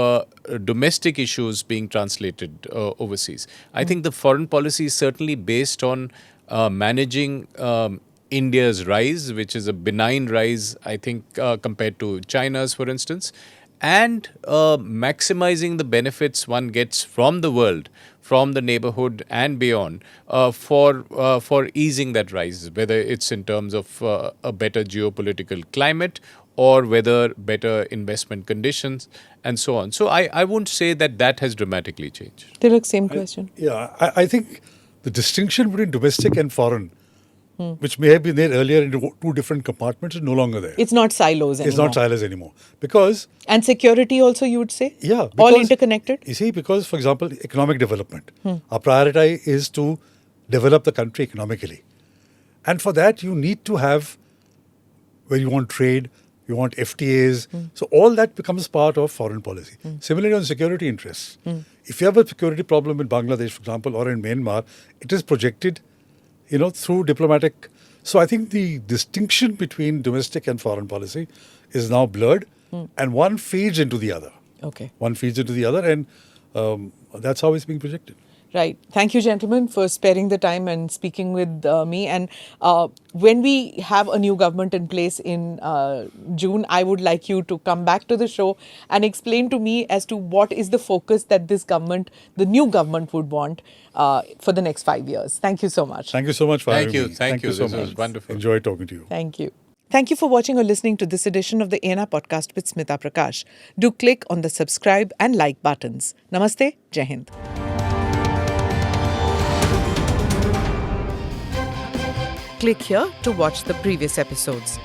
domestic issues being translated overseas. I think the foreign policy is certainly based on managing India's rise, which is a benign rise, I think, compared to China's, for instance, and maximizing the benefits one gets from the world, from the neighborhood and beyond, for easing that rise, whether it's in terms of a better geopolitical climate or whether better investment conditions and so on. So I wouldn't say that has dramatically changed. Tilak, same question. I think the distinction between domestic and foreign, which may have been there earlier in two different compartments, is no longer there. It's not silos anymore. It's not silos anymore. Because... And security also, you would say? Yeah. All interconnected? You see, because, for example, economic development. Our priority is to develop the country economically. And for that, you need to have, where you want trade, you want FTAs. So all that becomes part of foreign policy. Similarly, on security interests. If you have a security problem in Bangladesh, for example, or in Myanmar, it is projected through diplomatic. So I think the distinction between domestic and foreign policy is now blurred, and one feeds into the other. Okay. One feeds into the other, and that's how it's being projected. Right. Thank you, gentlemen, for sparing the time and speaking with me. And when we have a new government in place in June, I would like you to come back to the show and explain to me as to what is the focus that this government, the new government, would want for the next 5 years. Thank you so much. Thank you so much for having me. Thank you. So This much. was wonderful. Enjoyed talking to you. Thank you. Thank you for watching or listening to this edition of the ANR podcast with Smita Prakash. Do click on the subscribe and like buttons. Namaste. Jai Hind. Click here to watch the previous episodes.